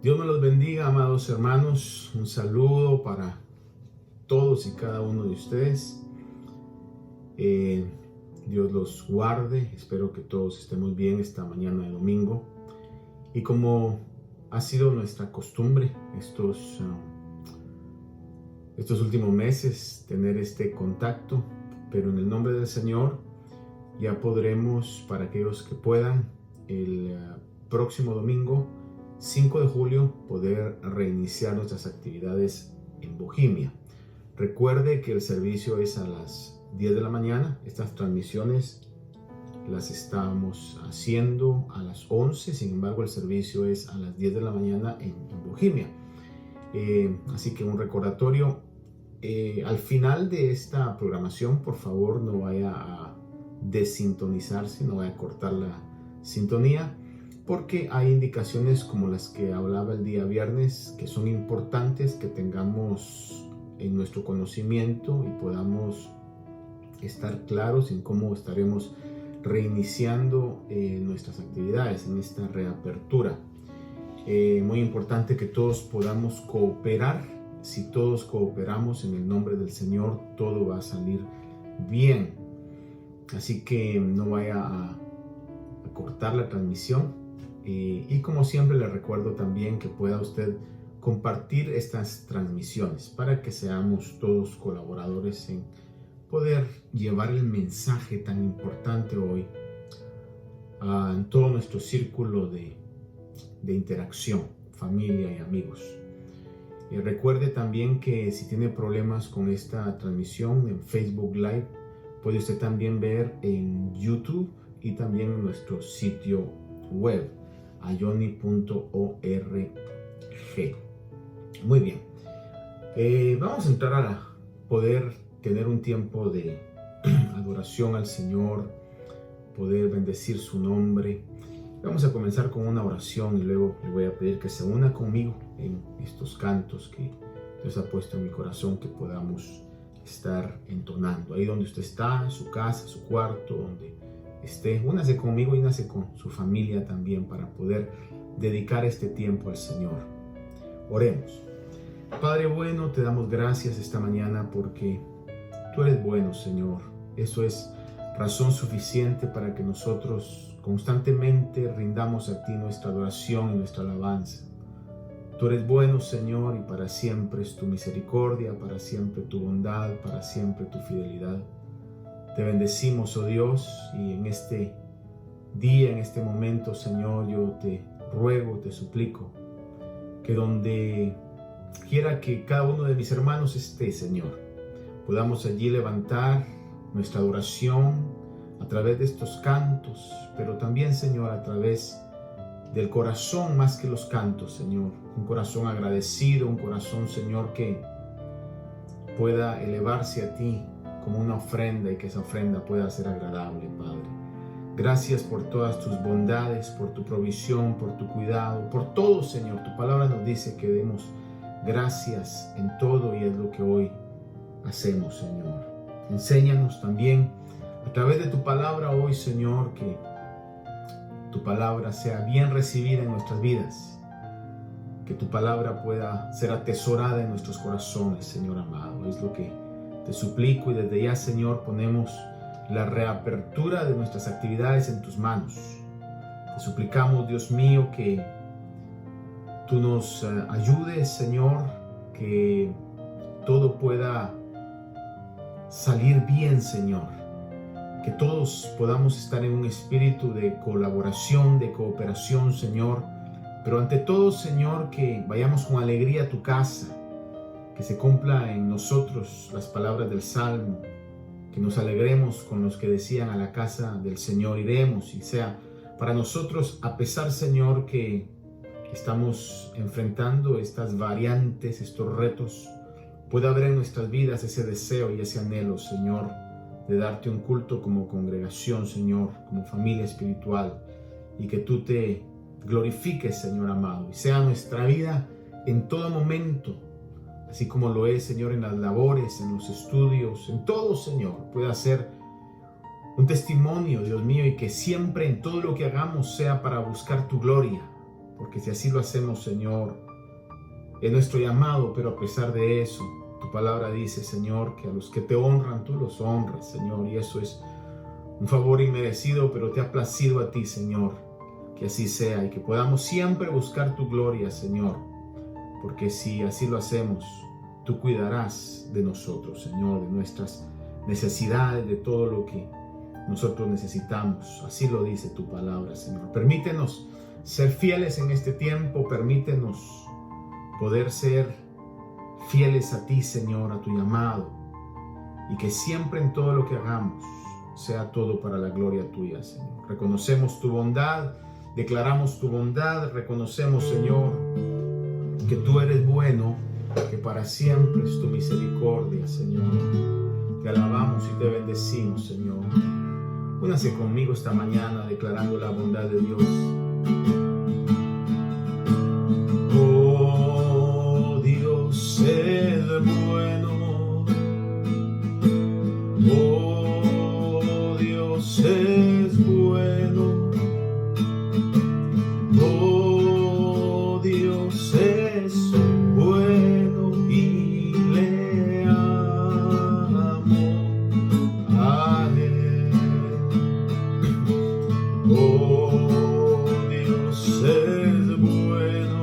Dios me los bendiga, amados hermanos. Un saludo para todos y cada uno de ustedes. Dios los guarde. Espero que todos estemos bien esta mañana de domingo. Y como ha sido nuestra costumbre estos últimos meses, tener este contacto, pero en el nombre del Señor ya podremos, para aquellos que puedan, el próximo domingo 5 de julio poder reiniciar nuestras actividades en Bohemia. Recuerde que el servicio es a las 10 de la mañana. Estas transmisiones las estamos haciendo a las 11, sin embargo el servicio es a las 10 de la mañana en Bohemia. Así que un recordatorio, al final de esta programación, por favor no vaya a desintonizarse, no vaya a cortar la sintonía, porque hay indicaciones como las que hablaba el día viernes que son importantes que tengamos en nuestro conocimiento y podamos estar claros en cómo estaremos reiniciando nuestras actividades en esta reapertura. Muy importante que todos podamos cooperar. Si todos cooperamos en el nombre del Señor, todo va a salir bien. Así que no vaya a cortar la transmisión. Y como siempre le recuerdo también que pueda usted compartir estas transmisiones para que seamos todos colaboradores en poder llevar el mensaje tan importante hoy en todo nuestro círculo de interacción, familia y amigos. Y recuerde también que si tiene problemas con esta transmisión en Facebook Live, puede usted también ver en YouTube y también en nuestro sitio web ayoni.org. Muy bien, vamos a entrar a poder tener un tiempo de adoración al Señor, poder bendecir su nombre. Vamos a comenzar con una oración y luego le voy a pedir que se una conmigo en estos cantos que Dios ha puesto en mi corazón, que podamos estar entonando. Ahí donde usted está, en su casa, su cuarto, donde esté, únase conmigo y únase con su familia también para poder dedicar este tiempo al Señor. Oremos. Padre bueno, te damos gracias esta mañana porque tú eres bueno, Señor. Eso es razón suficiente para que nosotros constantemente rindamos a ti nuestra adoración y nuestra alabanza. Tú eres bueno, Señor, y para siempre es tu misericordia, para siempre tu bondad, para siempre tu fidelidad. Te bendecimos, oh Dios, y en este día, en este momento, Señor, yo te ruego, te suplico, que donde quiera que cada uno de mis hermanos esté, Señor, podamos allí levantar nuestra adoración a través de estos cantos, pero también, Señor, a través del corazón más que los cantos, Señor. Un corazón agradecido, un corazón, Señor, que pueda elevarse a ti como una ofrenda y que esa ofrenda pueda ser agradable, Padre. Gracias por todas tus bondades, por tu provisión, por tu cuidado, por todo, Señor. Tu palabra nos dice que demos gracias en todo y es lo que hoy hacemos, Señor. Enséñanos también a través de tu palabra hoy, Señor, que tu palabra sea bien recibida en nuestras vidas, que tu palabra pueda ser atesorada en nuestros corazones, Señor amado. Es lo que te suplico y desde ya, Señor, ponemos la reapertura de nuestras actividades en tus manos. Te suplicamos, Dios mío, que tú nos ayudes, Señor, que todo pueda salir bien, Señor. Que todos podamos estar en un espíritu de colaboración, de cooperación, Señor. Pero ante todo, Señor, que vayamos con alegría a tu casa. Que se cumpla en nosotros las palabras del Salmo. Que nos alegremos con los que decían: a la casa del Señor iremos. Y sea para nosotros, a pesar, Señor, que estamos enfrentando estas variantes, estos retos, pueda haber en nuestras vidas ese deseo y ese anhelo, Señor, de darte un culto como congregación, Señor, como familia espiritual, y que tú te glorifiques, Señor amado, y sea nuestra vida en todo momento, así como lo es, Señor, en las labores, en los estudios, en todo, Señor, pueda ser un testimonio, Dios mío, y que siempre en todo lo que hagamos sea para buscar tu gloria, porque si así lo hacemos, Señor, es nuestro llamado, pero a pesar de eso, tu palabra dice, Señor, que a los que te honran, tú los honras, Señor, y eso es un favor inmerecido, pero te ha placido a ti, Señor, que así sea y que podamos siempre buscar tu gloria, Señor, porque si así lo hacemos, tú cuidarás de nosotros, Señor, de nuestras necesidades, de todo lo que nosotros necesitamos. Así lo dice tu palabra, Señor. Permítenos ser fieles en este tiempo, permítenos poder ser fieles a ti, Señor, a tu llamado, y que siempre en todo lo que hagamos sea todo para la gloria tuya, Señor. Reconocemos tu bondad, declaramos tu bondad, reconocemos, Señor, que tú eres bueno, que para siempre es tu misericordia, Señor. Te alabamos y te bendecimos, Señor. Únase conmigo esta mañana declarando la bondad de Dios. Oh, Dios es bueno. Oh, Dios es bueno. Oh, Dios es bueno y le amo a Él. Oh, Dios es bueno.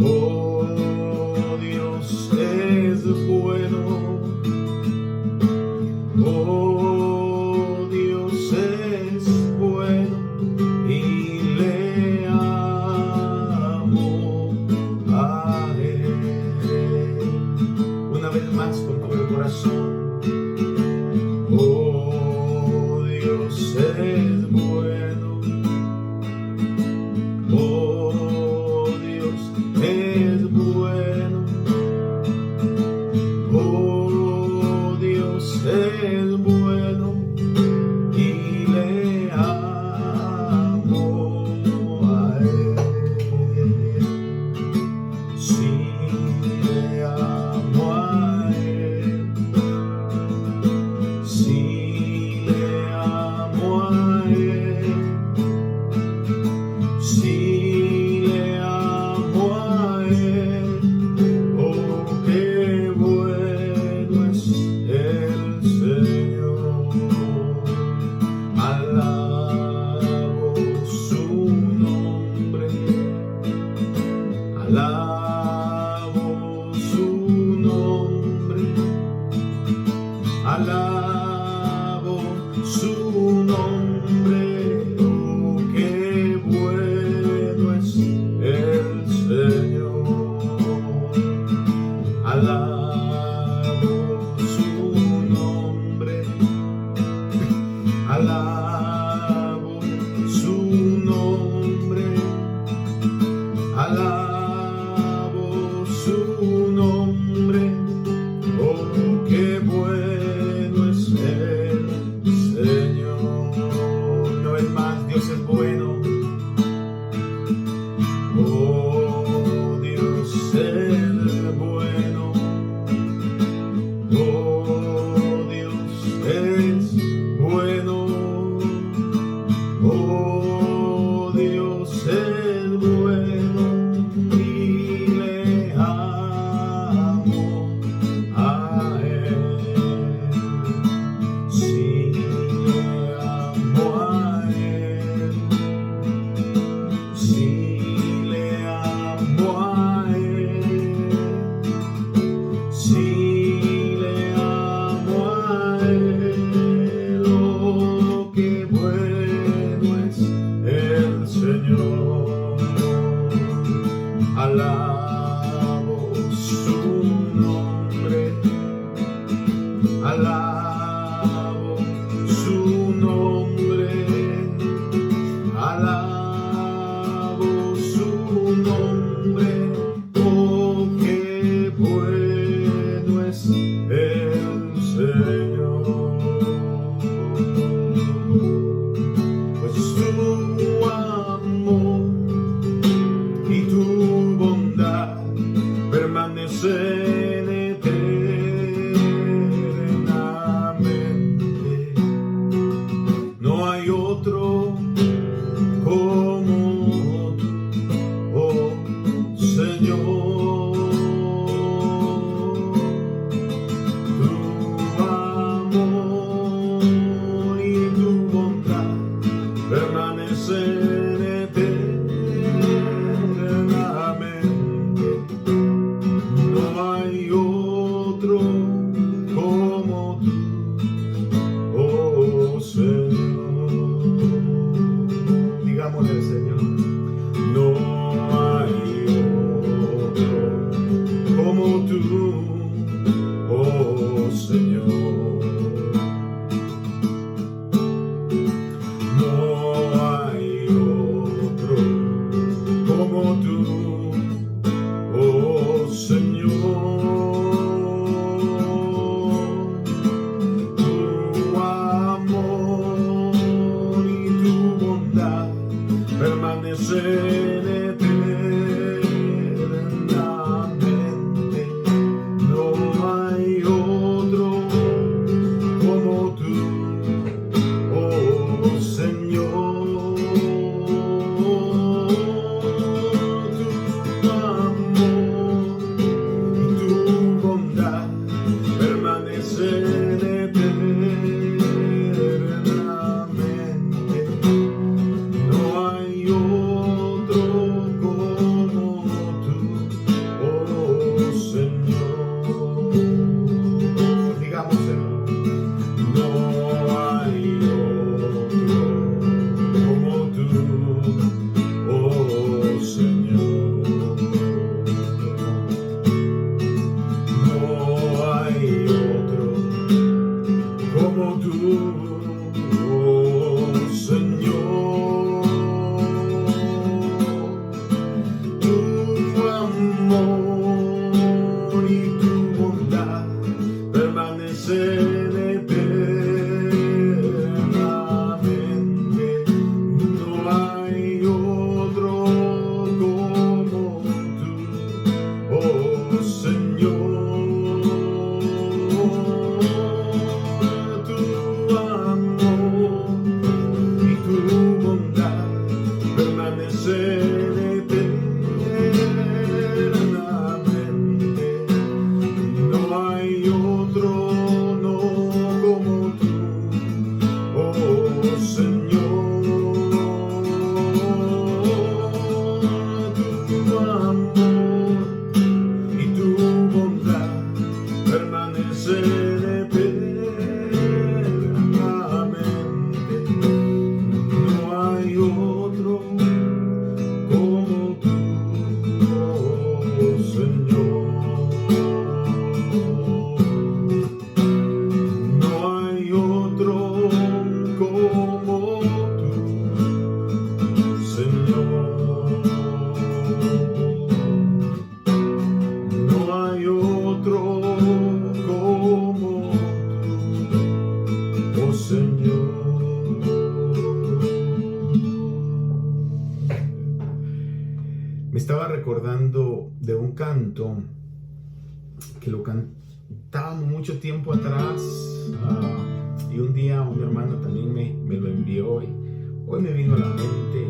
Oh, Dios es bueno. Oh, Dios es bueno y le amo a Él. Una vez más con todo el corazón. Oh, Dios es bueno. Oh, Dios es bueno. Oh, Dios es bueno y le amo a Él. Sí, le amo a Él. Sí, le amo a Él. Sí, le amo a Él. Oh, qué bueno es el Señor. Alabo su nombre. Alabo su nombre. Alabo su nombre. Oh, qué bueno es el Señor. Alabo su nombre. Alabo su nombre. Alabo su nombre. Oh, qué bueno es el Señor. Una vez más, Dios es bueno. Oh, Dios es bueno. Oh, Dios es bueno. Me estaba recordando de un canto que lo cantábamos mucho tiempo atrás, y un día un hermano también me lo envió y hoy me vino a la mente.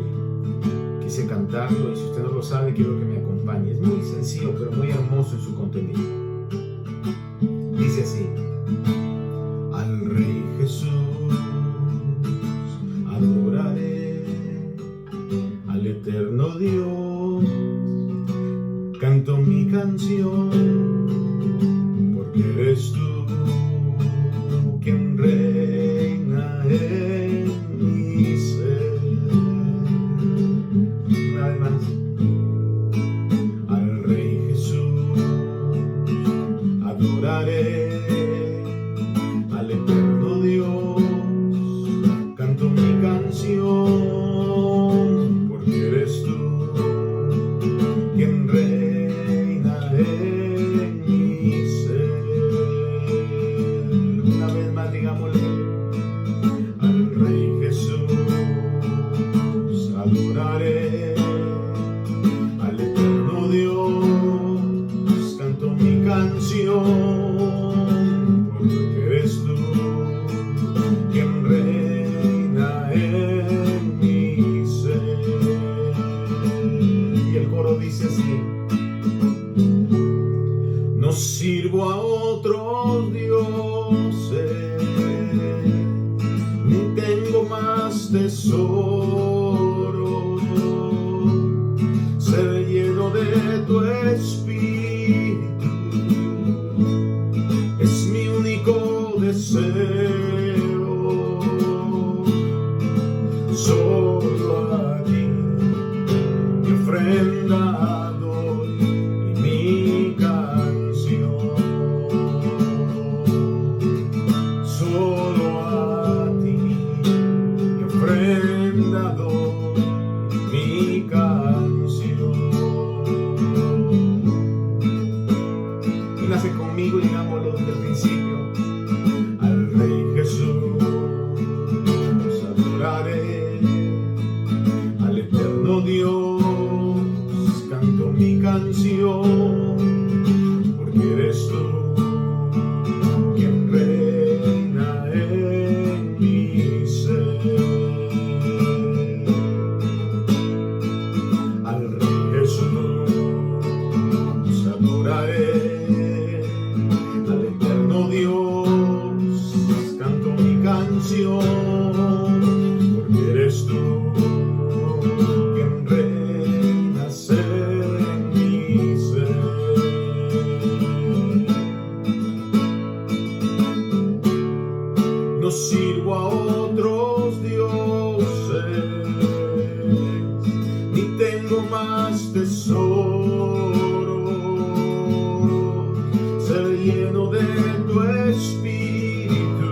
Quise cantarlo y si usted no lo sabe quiero que me acompañe. Es muy sencillo pero muy hermoso en su contenido. Dice así: al Rey Jesús adoraré, al eterno Dios canto mi canción, porque eres tú quien reina en mi ser. Una vez más: al Rey Jesús adoraré, al eterno Dios canto mi canción, porque eres tú quien reina en mi ser. Una vez más, digámosle: al Rey Jesús adoraré, al eterno Dios canto mi canción, porque eres tú quien reina en mi ser. Y el coro dice así: no sirvo a otros dioses, ni tengo más tesoro, ser lleno de tu espíritu es mi único deseo. Solo a ti mi ofrenda doy y mi canción. Solo a ti mi ofrenda doy y mi canción. Véngase conmigo y digámoslo desde el principio: al Rey Jesús adoraré, al eterno Dios canto mi canción, porque eres tú quien reina en mi ser. Al Rey Jesús adoraré, al eterno Dios canto mi canción, porque eres tú quien reinas en mi ser. No sirvo a otros dioses, ni tengo más tesoro, ser lleno de tu espíritu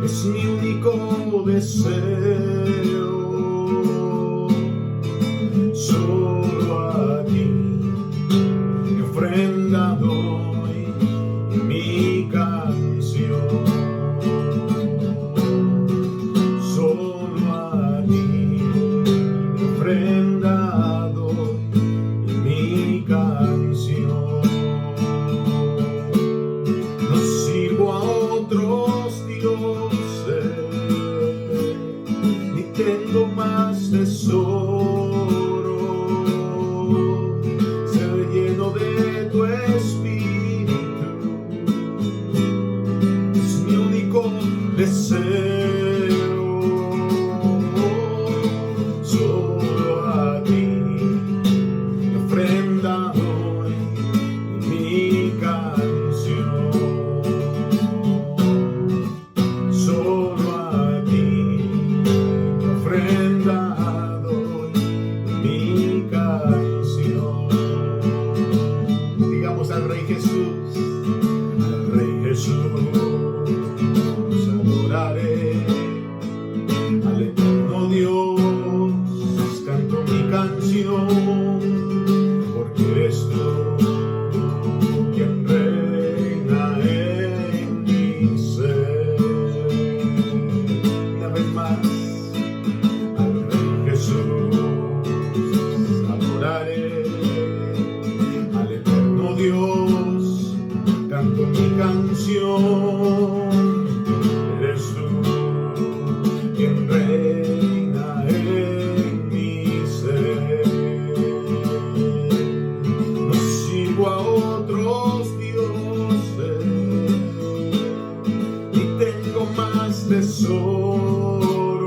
es mi único deseo. Solo a ti mi ofrenda doy y mi canción. Solo a ti mi ofrenda doy y mi canción. No sirvo a otros dioses,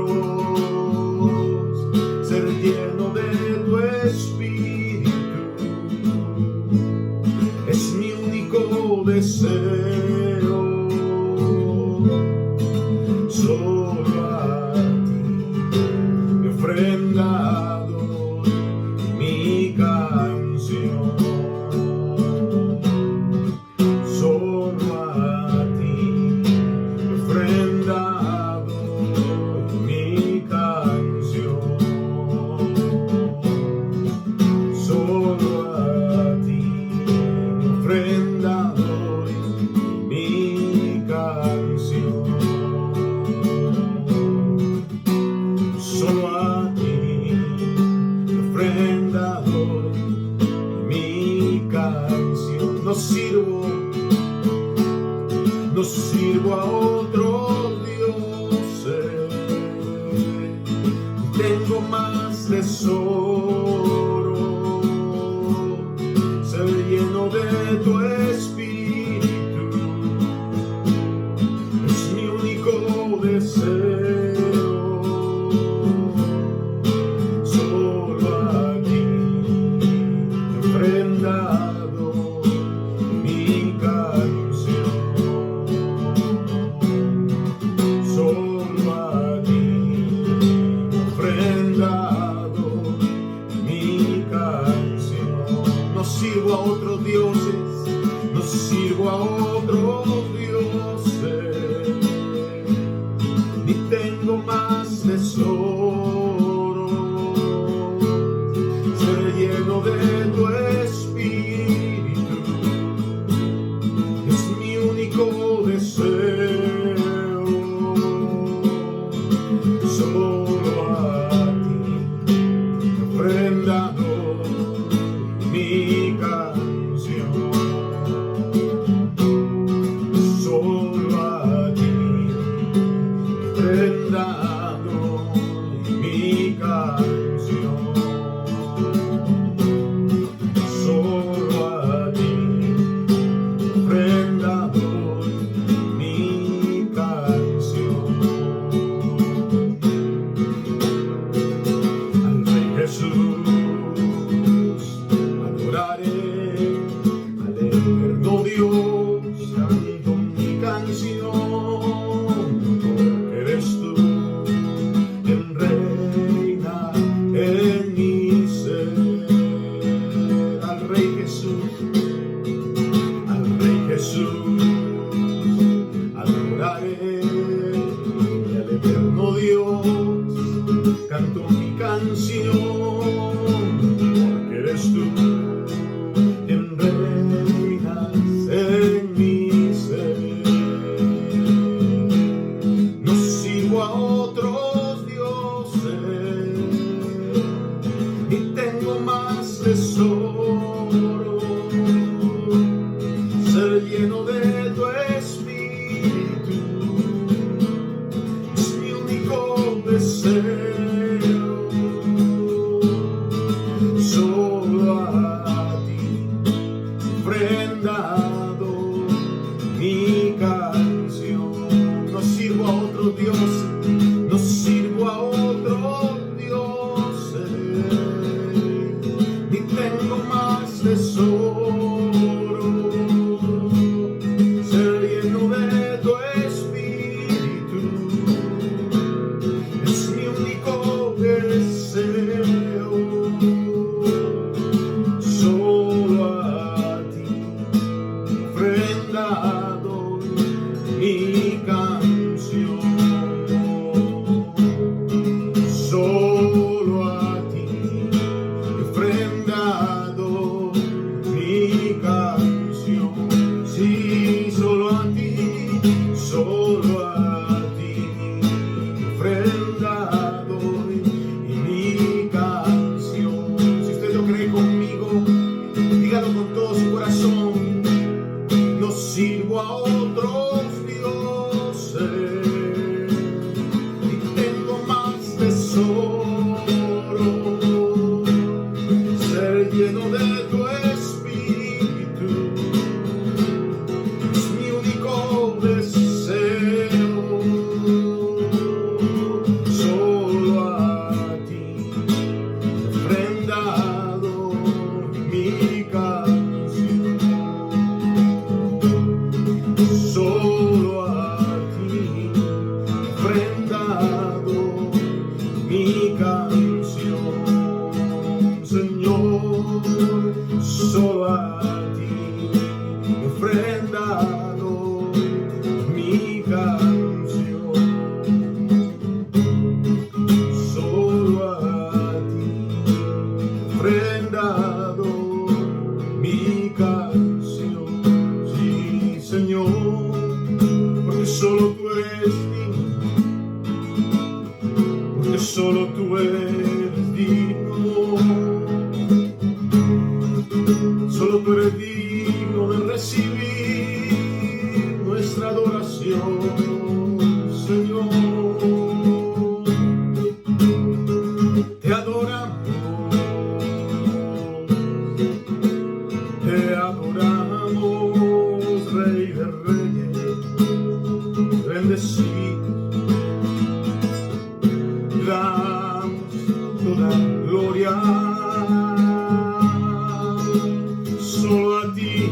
tesoros, ser lleno de tu espíritu, es mi único deseo. Solo a ti mi ofrenda doy, mi canción. Solo a ti mi ofrenda doy, mi canción. Solo a ti mi ofrenda doy, mi canción. Solo a ti mi ofrenda doy, mi canción. No sirvo a otros dioses, tengo más tesoro, ser lleno de tu espíritu, es mi único deseo. Solo a ti mi ofrenda doy, mi canción. Solo a ti mi ofrenda doy, mi canción. No sirvo a otros dioses, no sirvo a otros dioses, ni tengo más tesoro, ser lleno de tu espíritu, es mi único deseo. Solo a ti mi ofrenda doy, mi canción. Solo a ti mi ofrenda doy, mi canción. Solo a ti mi ofrenda doy, mi canción. Al Rey Jesús adoraré, al eterno Dios canto mi canción, porque eres tú quien reina en mi ser. Al Rey Jesús adoraré, y al eterno Dios canto mi canción, porque eres tú quien reinas en mi ser. No sirvo a otros dioses, y tengo más tesoro, ser lleno de tu espíritu, es mi único deseo. Solo a ti ofrenda doy, mi canción. No sirvo a otros dioses, no sirvo a otros dioses, ni tengo más tesoro, ser lleno de tu espíritu, es mi único deseo. Solo a ti ofrenda doy, mi canción. Solo tú eres digno, solo tú eres digno de recibir nuestra adoración, Señor. Te adoramos, Rey de Reyes, bendecido. Damos toda gloria solo a ti,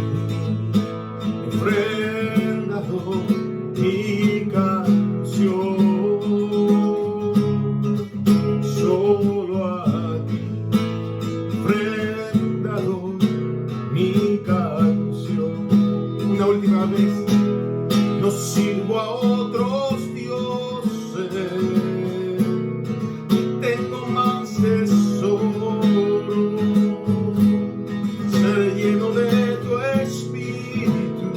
ofrendado mi canción, solo a ti, ofrendado mi canción. Una última vez, no sirvo a otros dioses, tengo más tesoro, ser lleno de tu espíritu,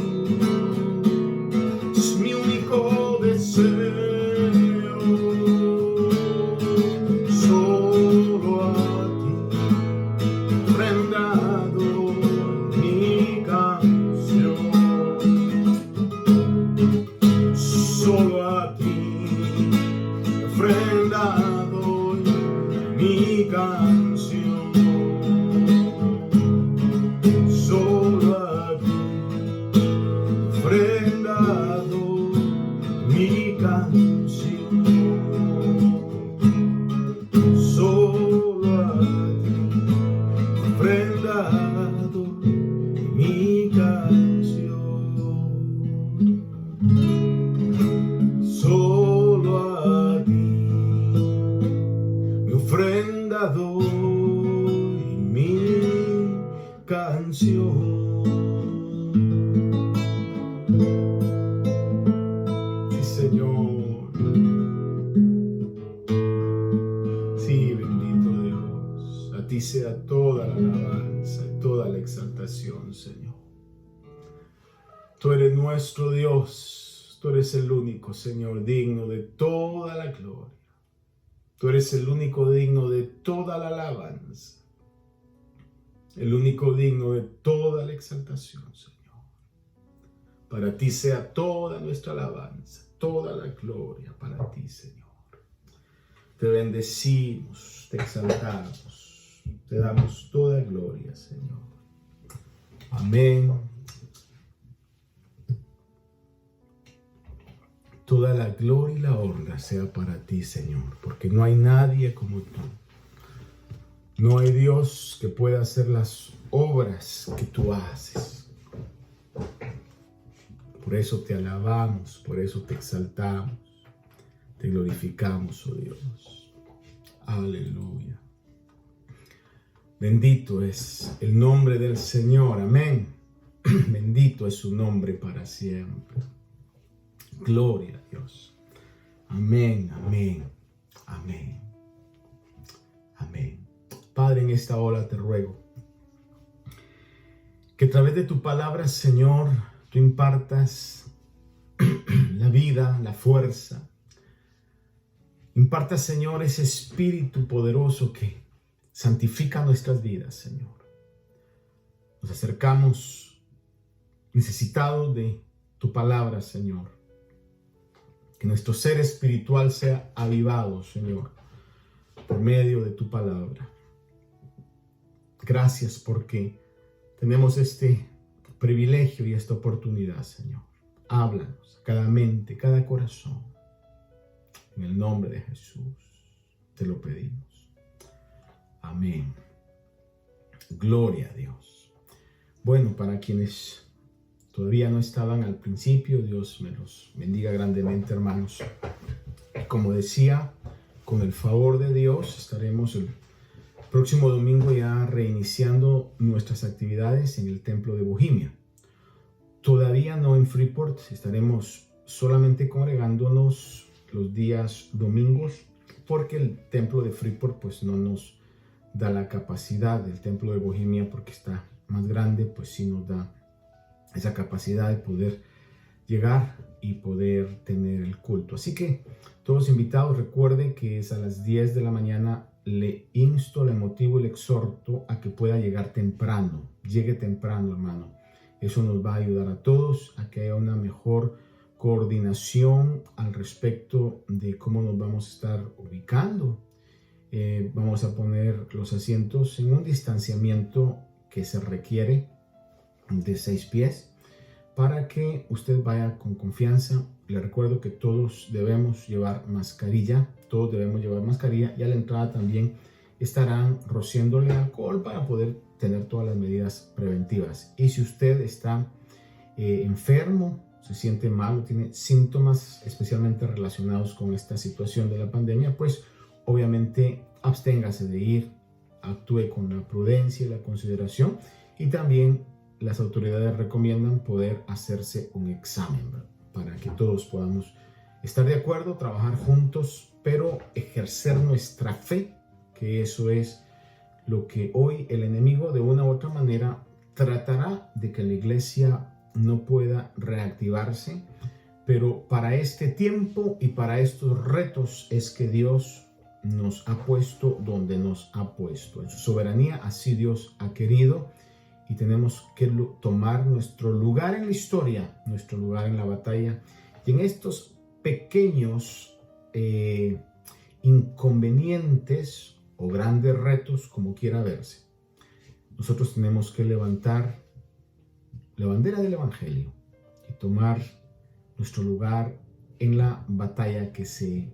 es mi único deseo, solo a ti, ofrendado mi canción, solo a ti, ofrendado mi canción, solo a ti, ofrendado mi canción, solo a ti, ofrendado mi canción, solo a ti, mi ofrenda doy, mi canción. Sí, Señor. Sí, bendito Dios. A ti sea toda la alabanza y toda la exaltación, Señor. Tú eres nuestro Dios. Tú eres el único, Señor, digno de toda la gloria. Tú eres el único digno de toda la alabanza, el único digno de toda la exaltación, Señor. Para ti sea toda nuestra alabanza, toda la gloria para ti, Señor. Te bendecimos, te exaltamos, te damos toda gloria, Señor. Amén. Toda la gloria y la honra sea para ti, Señor, porque no hay nadie como tú. No hay Dios que pueda hacer las obras que tú haces. Por eso te alabamos, por eso te exaltamos, te glorificamos, oh Dios. Aleluya. Bendito es el nombre del Señor, amén. Bendito es su nombre para siempre. Gloria a Dios. Amén, amén, amén, amén. Padre, en esta hora te ruego que a través de tu palabra, Señor, tú impartas la vida, la fuerza. Impartas, Señor, ese espíritu poderoso que santifica nuestras vidas, Señor. Nos acercamos necesitados de tu palabra, Señor. Que nuestro ser espiritual sea avivado, Señor, por medio de tu palabra. Gracias porque tenemos este privilegio y esta oportunidad, Señor. Háblanos a cada mente, cada corazón. En el nombre de Jesús te lo pedimos. Amén. Gloria a Dios. Bueno, para quienes todavía no estaban al principio, Dios me los bendiga grandemente, hermanos. Como decía, con el favor de Dios estaremos el próximo domingo ya reiniciando nuestras actividades en el Templo de Bohemia. Todavía no en Freeport, estaremos solamente congregándonos los días domingos porque el Templo de Freeport pues no nos da la capacidad del Templo de Bohemia porque está más grande, pues sí nos da esa capacidad de poder llegar y poder tener el culto. Así que todos invitados, recuerde que es a las 10 de la mañana. Le insto, le motivo y le exhorto a que pueda llegar temprano. Llegue temprano, hermano. Eso nos va a ayudar a todos a que haya una mejor coordinación al respecto de cómo nos vamos a estar ubicando. Vamos a poner los asientos en un distanciamiento que se requiere de 6 pies para que usted vaya con confianza. Le recuerdo que todos debemos llevar mascarilla. Todos debemos llevar mascarilla y a la entrada también estarán rociándole alcohol para poder tener todas las medidas preventivas. Y si usted está enfermo, se siente mal, tiene síntomas especialmente relacionados con esta situación de la pandemia, pues obviamente absténgase de ir, actúe con la prudencia y la consideración, y también las autoridades recomiendan poder hacerse un examen, ¿verdad? Para que todos podamos estar de acuerdo, trabajar juntos, pero ejercer nuestra fe, que eso es lo que hoy el enemigo de una u otra manera tratará de que la iglesia no pueda reactivarse. Pero para este tiempo y para estos retos es que Dios nos ha puesto donde nos ha puesto. En su soberanía así Dios ha querido, y tenemos que tomar nuestro lugar en la historia, nuestro lugar en la batalla. Y en estos pequeños inconvenientes o grandes retos, como quiera verse, nosotros tenemos que levantar la bandera del Evangelio y tomar nuestro lugar en la batalla que se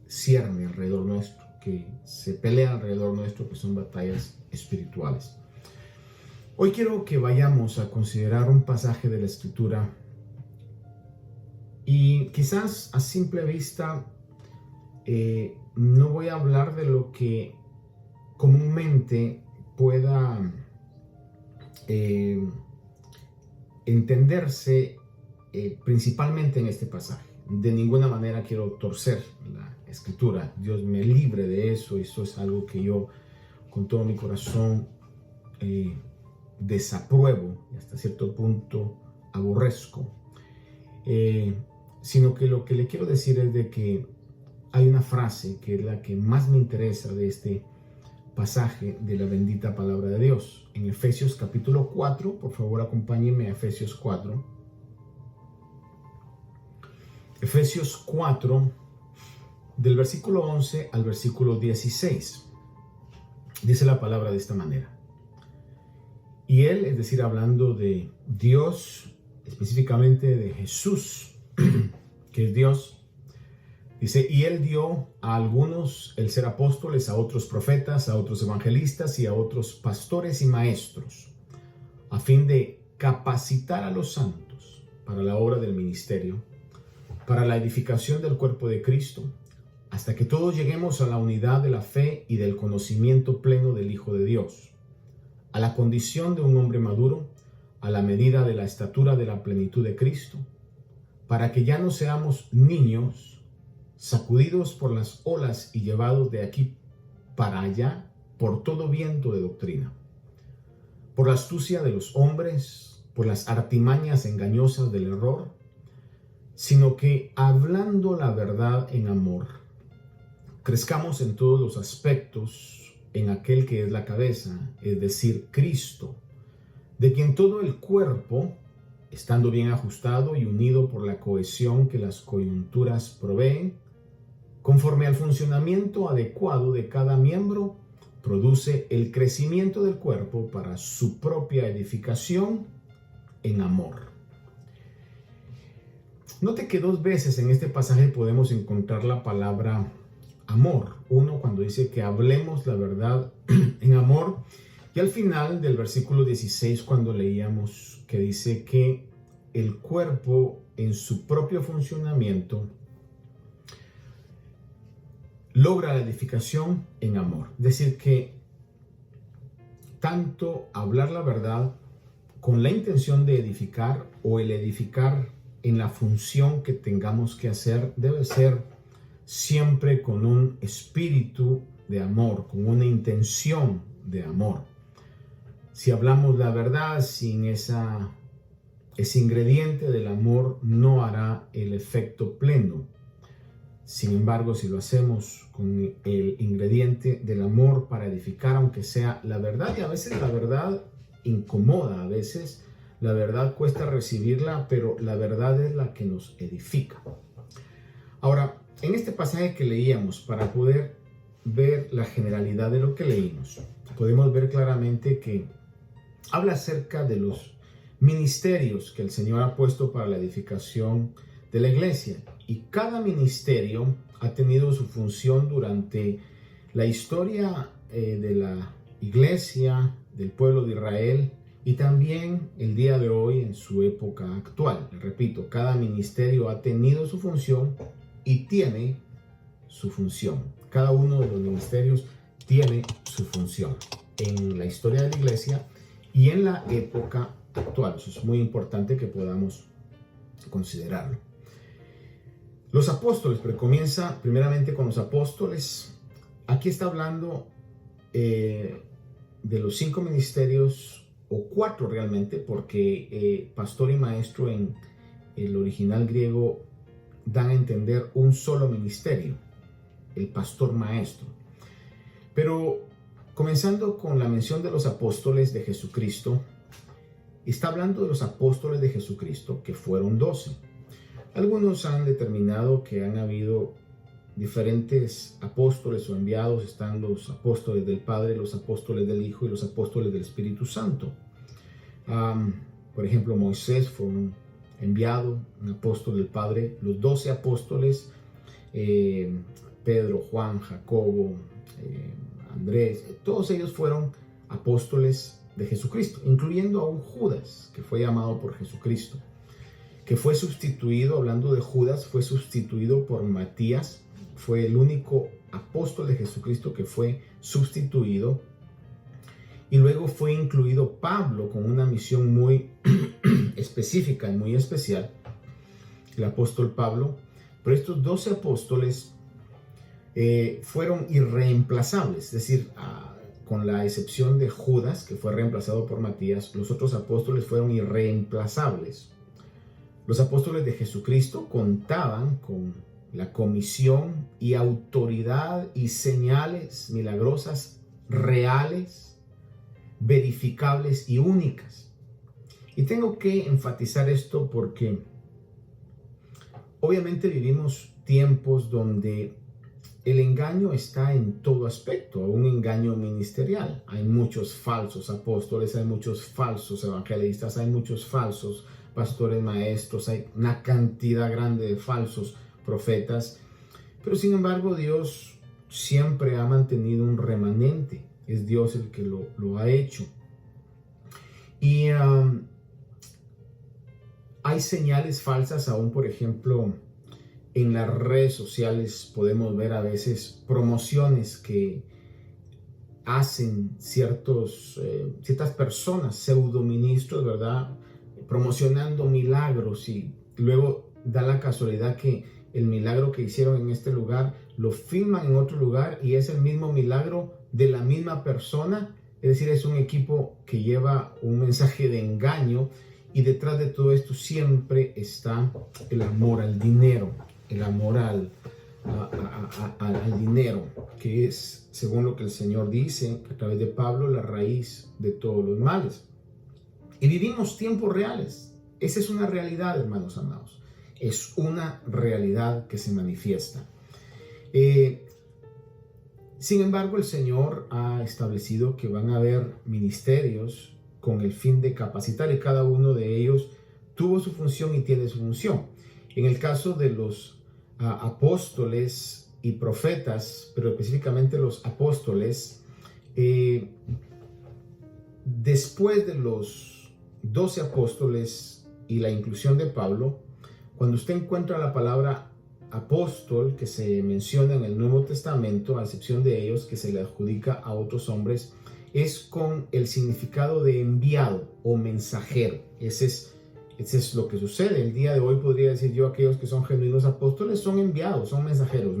cierne alrededor nuestro, que se pelea alrededor nuestro, que son batallas espirituales. Hoy quiero que vayamos a considerar un pasaje de la Escritura, y quizás a simple vista no voy a hablar de lo que comúnmente pueda entenderse principalmente en este pasaje. De ninguna manera quiero torcer la Escritura. Dios me libre de eso. Eso es algo que yo con todo mi corazón desapruebo y hasta cierto punto aborrezco. Sino que lo que le quiero decir es de que hay una frase que es la que más me interesa de este pasaje de la bendita palabra de Dios. En Efesios capítulo 4, por favor acompáñenme a Efesios 4. Efesios 4, del versículo 11 al versículo 16. Dice la palabra de esta manera. Y él, es decir, hablando de Dios, específicamente de Jesús, que es Dios, dice, y él dio a algunos el ser apóstoles, a otros profetas, a otros evangelistas y a otros pastores y maestros, a fin de capacitar a los santos para la obra del ministerio, para la edificación del cuerpo de Cristo, hasta que todos lleguemos a la unidad de la fe y del conocimiento pleno del Hijo de Dios, a la condición de un hombre maduro, a la medida de la estatura de la plenitud de Cristo, para que ya no seamos niños, sacudidos por las olas y llevados de aquí para allá por todo viento de doctrina, por la astucia de los hombres, por las artimañas engañosas del error, sino que hablando la verdad en amor, crezcamos en todos los aspectos en aquel que es la cabeza, es decir, Cristo, de quien todo el cuerpo, estando bien ajustado y unido por la cohesión que las coyunturas proveen, conforme al funcionamiento adecuado de cada miembro, produce el crecimiento del cuerpo para su propia edificación en amor. Note que 2 veces en este pasaje podemos encontrar la palabra amor. Uno cuando dice que hablemos la verdad en amor, y al final del versículo 16 cuando leíamos que dice que el cuerpo en su propio funcionamiento logra la edificación en amor. Es decir, que tanto hablar la verdad con la intención de edificar o el edificar en la función que tengamos que hacer debe ser siempre con un espíritu de amor, con una intención de amor. Si hablamos la verdad sin esa ese ingrediente del amor no hará el efecto pleno. Sin embargo, si lo hacemos con el ingrediente del amor para edificar, aunque sea la verdad, y a veces la verdad incomoda, a veces la verdad cuesta recibirla, pero la verdad es la que nos edifica. Ahora, en este pasaje que leíamos, para poder ver la generalidad de lo que leímos, podemos ver claramente que habla acerca de los ministerios que el Señor ha puesto para la edificación de la iglesia. Y cada ministerio ha tenido su función durante la historia de la iglesia, del pueblo de Israel, y también el día de hoy en su época actual. Repito, cada ministerio ha tenido su función y tiene su función. Cada uno de los ministerios tiene su función en la historia de la iglesia y en la época actual. Eso es muy importante que podamos considerarlo. Los apóstoles, pero comienza primeramente con los apóstoles. Aquí está hablando de los 5 ministerios, o 4 realmente, porque pastor y maestro en el original griego dan a entender un solo ministerio, el pastor maestro. Pero comenzando con la mención de los apóstoles de Jesucristo, está hablando de los apóstoles de Jesucristo, que fueron 12. Algunos han determinado que han habido diferentes apóstoles o enviados. Están los apóstoles del Padre, los apóstoles del Hijo y los apóstoles del Espíritu Santo. Por ejemplo, Moisés fue un enviado, un apóstol del Padre. Los 12 apóstoles, Pedro, Juan, Jacobo, Andrés, todos ellos fueron apóstoles de Jesucristo, incluyendo a un Judas, que fue llamado por Jesucristo, que fue sustituido, hablando de Judas, fue sustituido por Matías. Fue el único apóstol de Jesucristo que fue sustituido. Y luego fue incluido Pablo con una misión muy específica y muy especial, el apóstol Pablo. Pero estos 12 apóstoles fueron irreemplazables, es decir, con la excepción de Judas, que fue reemplazado por Matías, los otros apóstoles fueron irreemplazables. Los apóstoles de Jesucristo contaban con la comisión y autoridad y señales milagrosas reales, verificables y únicas. Y tengo que enfatizar esto porque obviamente vivimos tiempos donde el engaño está en todo aspecto, un engaño ministerial. Hay muchos falsos apóstoles, hay muchos falsos evangelistas, hay muchos falsos pastores maestros, hay una cantidad grande de falsos profetas. Pero sin embargo, Dios siempre ha mantenido un remanente. Es Dios el que lo ha hecho. Y hay señales falsas aún, por ejemplo, en las redes sociales podemos ver a veces promociones que hacen ciertas personas, pseudoministros, ¿verdad? Promocionando milagros, y luego da la casualidad que el milagro que hicieron en este lugar lo filman en otro lugar y es el mismo milagro de la misma persona. Es decir, es un equipo que lleva un mensaje de engaño, y detrás de todo esto siempre está el amor al dinero, el amor al dinero, que es, según lo que el Señor dice a través de Pablo, la raíz de todos los males. Y vivimos tiempos reales. Esa es una realidad, hermanos amados. Es una realidad que se manifiesta. Sin embargo, el Señor ha establecido que van a haber ministerios con el fin de capacitar, y cada uno de ellos tuvo su función y tiene su función. En el caso de los apóstoles y profetas, pero específicamente los apóstoles, después de los 12 apóstoles y la inclusión de Pablo, cuando usted encuentra la palabra apóstol que se menciona en el Nuevo Testamento, a excepción de ellos, que se le adjudica a otros hombres, es con el significado de enviado o mensajero. Ese es lo que sucede. El día de hoy podría decir yo, aquellos que son genuinos apóstoles son enviados, son mensajeros,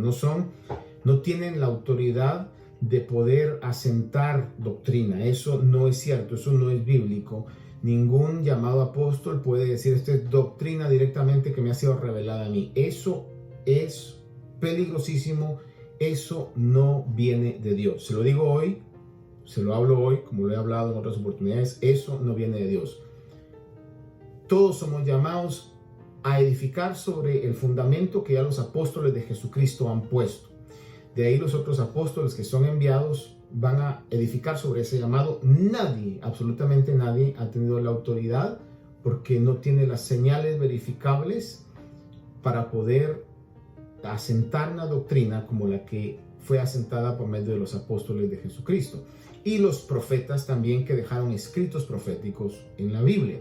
no tienen la autoridad de poder asentar doctrina. Eso no es cierto, eso no es bíblico. Ningún llamado apóstol puede decir, esta es doctrina directamente que me ha sido revelada a mí. Eso es peligrosísimo, eso no viene de Dios. Se lo digo hoy, se lo hablo hoy, como lo he hablado en otras oportunidades, eso no viene de Dios. Todos somos llamados a edificar sobre el fundamento que ya los apóstoles de Jesucristo han puesto. De ahí los otros apóstoles que son enviados van a edificar sobre ese llamado. Nadie, absolutamente nadie, ha tenido la autoridad porque no tiene las señales verificables para poder asentar una doctrina como la que fue asentada por medio de los apóstoles de Jesucristo. Y los profetas también que dejaron escritos proféticos en la Biblia,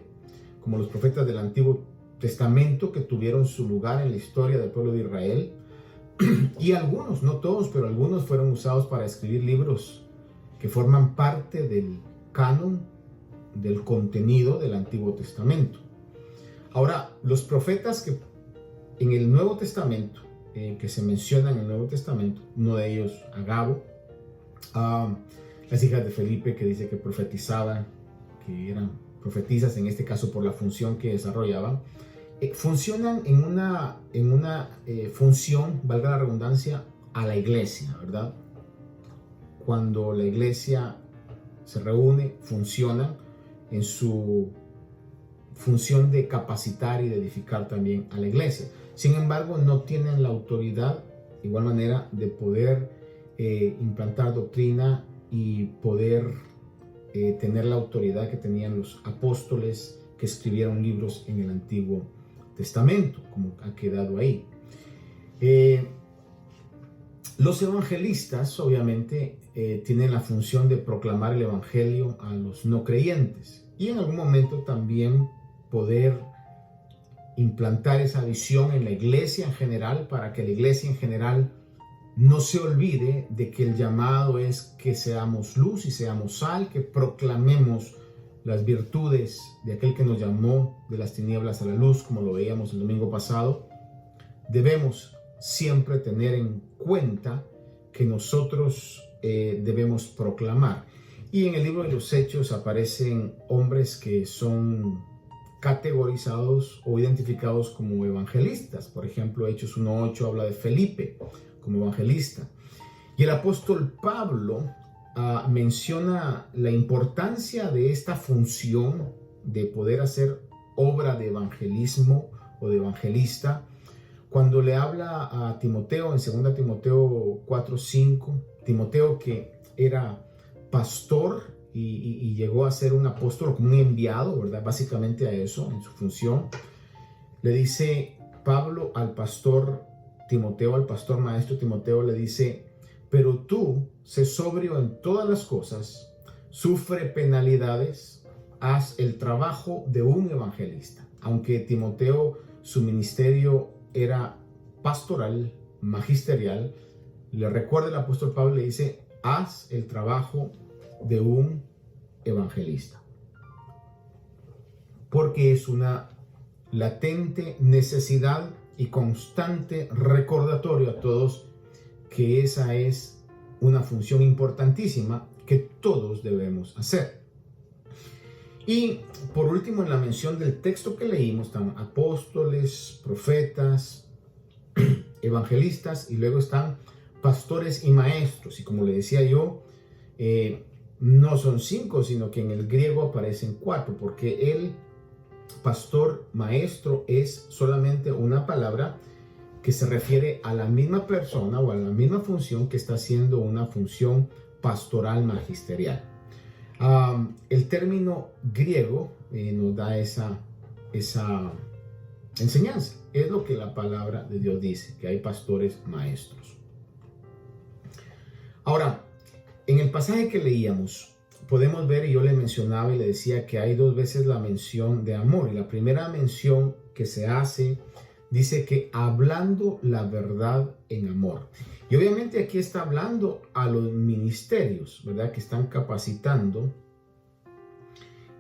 como los profetas del Antiguo Testamento que tuvieron su lugar en la historia del pueblo de Israel. Y algunos, no todos, pero algunos fueron usados para escribir libros que forman parte del canon, del contenido del Antiguo Testamento. Ahora, los profetas que en el Nuevo Testamento, que se mencionan en el Nuevo Testamento, uno de ellos, Agabo, las hijas de Felipe que dice que profetizaban, que eran profetizas, en este caso por la función que desarrollaban, funcionan en una función, valga la redundancia, a la iglesia, ¿verdad? Cuando la iglesia se reúne, funcionan en su función de capacitar y de edificar también a la iglesia. Sin embargo, no tienen la autoridad, de igual manera, de poder implantar doctrina y poder tener la autoridad que tenían los apóstoles que escribieron libros en el Antiguo Testamento, como ha quedado ahí. Los evangelistas, obviamente, tienen la función de proclamar el evangelio a los no creyentes y en algún momento también poder implantar esa visión en la iglesia en general, para que la iglesia en general no se olvide de que el llamado es que seamos luz y seamos sal, que proclamemos las virtudes de aquel que nos llamó de las tinieblas a la luz, como lo veíamos el domingo pasado. Debemos siempre tener en cuenta que nosotros debemos proclamar. Y en el libro de los Hechos aparecen hombres que son categorizados o identificados como evangelistas. Por ejemplo, Hechos 1:8 habla de Felipe como evangelista. Y el apóstol Pablo menciona la importancia de esta función de poder hacer obra de evangelismo o de evangelista cuando le habla a Timoteo en 2 Timoteo 4:5. Timoteo, que era pastor y llegó a ser un apóstol, como un enviado, ¿verdad? Básicamente a eso, en su función. Le dice Pablo al pastor Timoteo, al pastor maestro Timoteo, le dice: pero tú, sé sobrio en todas las cosas, sufre penalidades, haz el trabajo de un evangelista. Aunque Timoteo, su ministerio era pastoral, magisterial, le recuerda el apóstol Pablo, le dice: haz el trabajo de un evangelista. Porque es una latente necesidad y constante recordatorio a todos que esa es una función importantísima que todos debemos hacer. Y por último, en la mención del texto que leímos, están apóstoles, profetas, evangelistas, y luego están pastores y maestros. Y como le decía yo, no son 5, sino que en el griego aparecen 4, porque el pastor maestro es solamente una palabra que se refiere a la misma persona o a la misma función que está haciendo una función pastoral magisterial. El término griego nos da esa enseñanza. Es lo que la palabra de Dios dice, que hay pastores maestros. Ahora, en el pasaje que leíamos, podemos ver, y yo le mencionaba y le decía que hay 2 veces la mención de amor. Y la primera mención que se hace dice que hablando la verdad en amor. Y obviamente aquí está hablando a los ministerios, ¿verdad? Que están capacitando.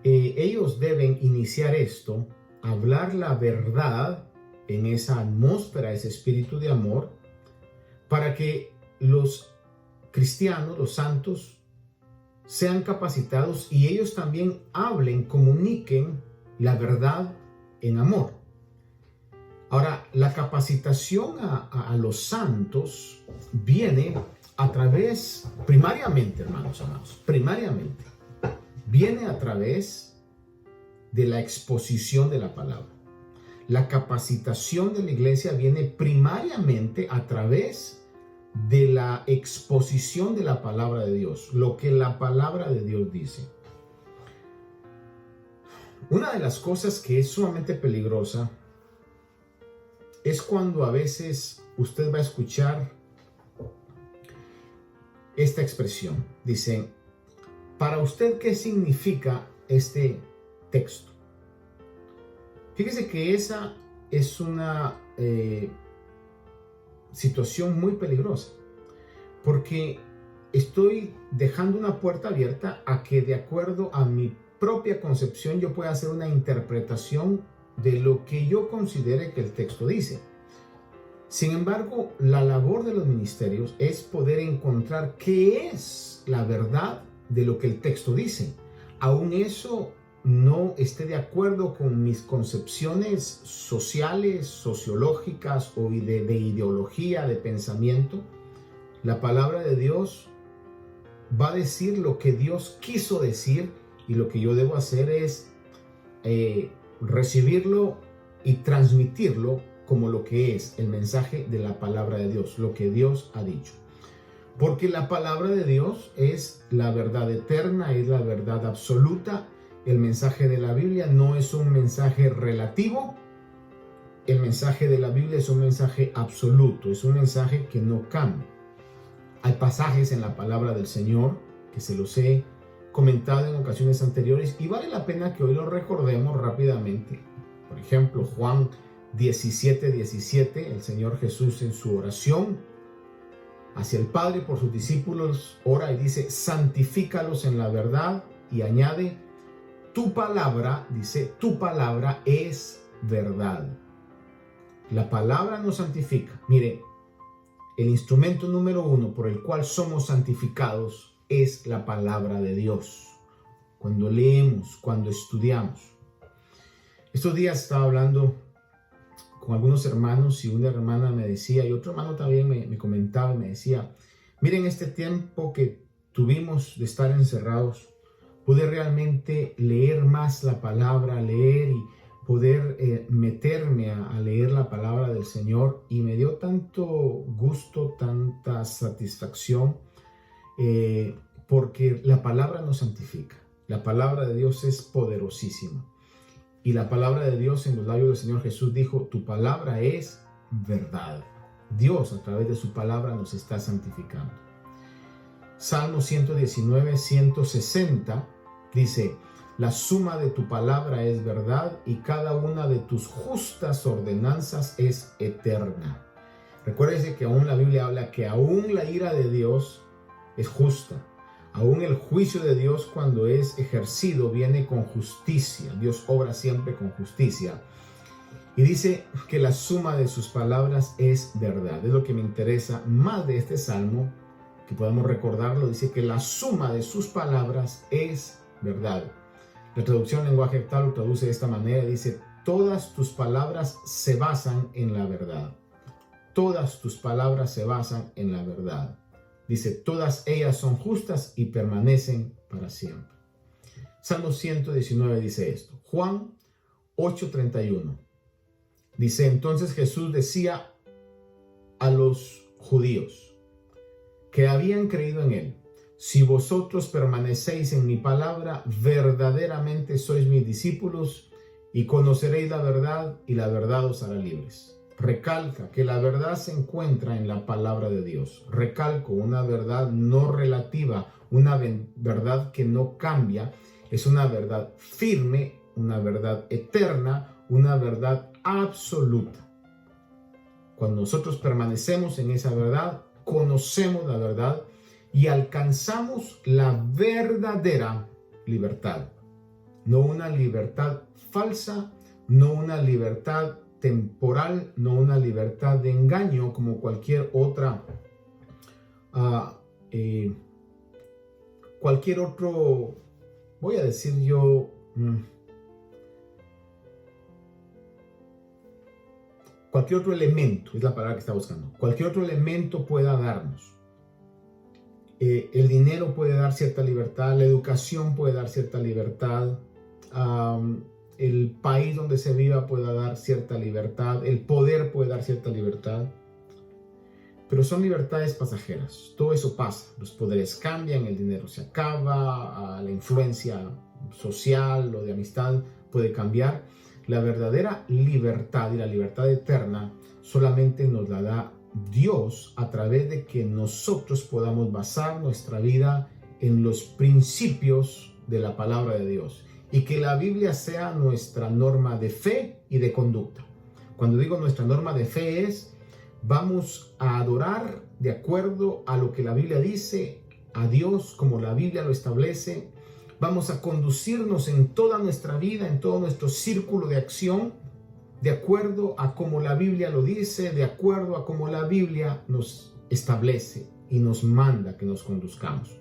Ellos deben iniciar esto, hablar la verdad en esa atmósfera, ese espíritu de amor, para que los cristianos, los santos, sean capacitados y ellos también hablen, comuniquen la verdad en amor. Ahora, la capacitación a los santos viene a través, primariamente, hermanos amados, primariamente, viene a través de la exposición de la palabra. La capacitación de la iglesia viene primariamente a través de la exposición de la palabra de Dios, lo que la palabra de Dios dice. Una de las cosas que es sumamente peligrosa es cuando a veces usted va a escuchar esta expresión. Dicen, para usted, ¿qué significa este texto? Fíjese que esa es una situación muy peligrosa, porque estoy dejando una puerta abierta a que, de acuerdo a mi propia concepción, yo pueda hacer una interpretación de lo que yo considere que el texto dice. Sin embargo, la labor de los ministerios es poder encontrar qué es la verdad de lo que el texto dice. Aún eso no esté de acuerdo con mis concepciones sociales, sociológicas o de ideología, de pensamiento, la palabra de Dios va a decir lo que Dios quiso decir, y lo que yo debo hacer es recibirlo y transmitirlo como lo que es el mensaje de la palabra de Dios, lo que Dios ha dicho. Porque la palabra de Dios es la verdad eterna, es la verdad absoluta. El mensaje de la Biblia no es un mensaje relativo. El mensaje de la Biblia es un mensaje absoluto, es un mensaje que no cambia. Hay pasajes en la palabra del Señor que se los he comentado en ocasiones anteriores y vale la pena que hoy lo recordemos rápidamente. Por ejemplo, Juan 17:17, el Señor Jesús en su oración hacia el Padre por sus discípulos ora y dice, santifícalos en la verdad, y añade, tu palabra, dice, tu palabra es verdad. La palabra nos santifica. Mire, el instrumento número 1 por el cual somos santificados es la palabra de Dios. Cuando leemos, cuando estudiamos. Estos días estaba hablando con algunos hermanos y una hermana me decía, y otro hermano también me comentaba y me decía, miren, este tiempo que tuvimos de estar encerrados, pude realmente leer más la palabra, leer y poder meterme a leer la palabra del Señor, y me dio tanto gusto, tanta satisfacción, porque la palabra nos santifica. La palabra de Dios es poderosísima. Y la palabra de Dios en los labios del Señor Jesús dijo, tu palabra es verdad. Dios a través de su palabra nos está santificando. Salmo 119, 160 dice, la suma de tu palabra es verdad y cada una de tus justas ordenanzas es eterna. Recuérdese que aún la Biblia habla que aún la ira de Dios es justa. Aún el juicio de Dios, cuando es ejercido, viene con justicia. Dios obra siempre con justicia. Y dice que la suma de sus palabras es verdad. Es lo que me interesa más de este salmo, que podamos recordarlo. Dice que la suma de sus palabras es verdad. La traducción lenguaje actual lo traduce de esta manera. Dice, todas tus palabras se basan en la verdad. Todas tus palabras se basan en la verdad. Dice, todas ellas son justas y permanecen para siempre. Salmo 119 dice esto. Juan 8:31. Dice, entonces Jesús decía a los judíos que habían creído en él, si vosotros permanecéis en mi palabra, verdaderamente sois mis discípulos y conoceréis la verdad y la verdad os hará libres. Recalca que la verdad se encuentra en la palabra de Dios. Recalco, una verdad no relativa, una verdad que no cambia, es una verdad firme, una verdad eterna, una verdad absoluta. Cuando nosotros permanecemos en esa verdad, conocemos la verdad y alcanzamos la verdadera libertad. No una libertad falsa, no una libertad temporal, no una libertad de engaño como cualquier otra cualquier otro, voy a decir yo, cualquier otro elemento, es la palabra que está buscando, cualquier otro elemento pueda darnos. El dinero puede dar cierta libertad, la educación puede dar cierta libertad, el país donde se viva puede dar cierta libertad, el poder puede dar cierta libertad, pero son libertades pasajeras. Todo eso pasa, los poderes cambian, el dinero se acaba, la influencia social o de amistad puede cambiar. La verdadera libertad y la libertad eterna solamente nos la da Dios a través de que nosotros podamos basar nuestra vida en los principios de la palabra de Dios y que la Biblia sea nuestra norma de fe y de conducta. Cuando digo nuestra norma de fe es, vamos a adorar de acuerdo a lo que la Biblia dice, a Dios como la Biblia lo establece. Vamos a conducirnos en toda nuestra vida, en todo nuestro círculo de acción, de acuerdo a como la Biblia lo dice, de acuerdo a como la Biblia nos establece y nos manda que nos conduzcamos.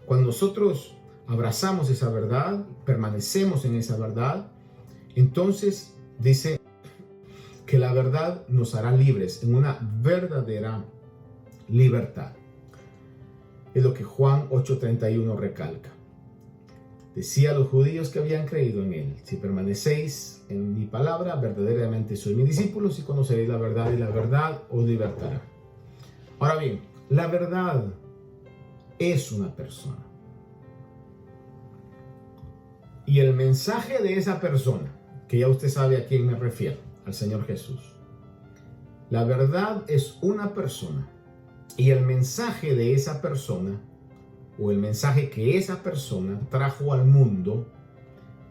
Cuando nosotros abrazamos esa verdad, permanecemos en esa verdad, entonces dice que la verdad nos hará libres en una verdadera libertad. Es lo que Juan 8:31 recalca. Decía a los judíos que habían creído en él: si permanecéis en mi palabra, verdaderamente sois mis discípulos y conoceréis la verdad, y la verdad os libertará. Ahora bien, la verdad es una persona. Y el mensaje de esa persona, que ya usted sabe a quién me refiero, al Señor Jesús. La verdad es una persona. Y el mensaje de esa persona, o el mensaje que esa persona trajo al mundo,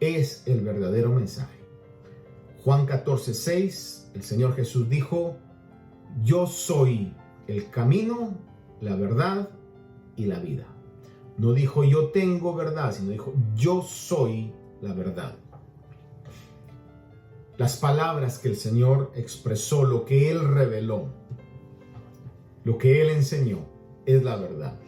es el verdadero mensaje. Juan 14:6, el Señor Jesús dijo: yo soy el camino, la verdad y la vida. No dijo yo tengo verdad, sino dijo yo soy la verdad. Las palabras que el Señor expresó, lo que Él reveló, lo que Él enseñó, es la verdad.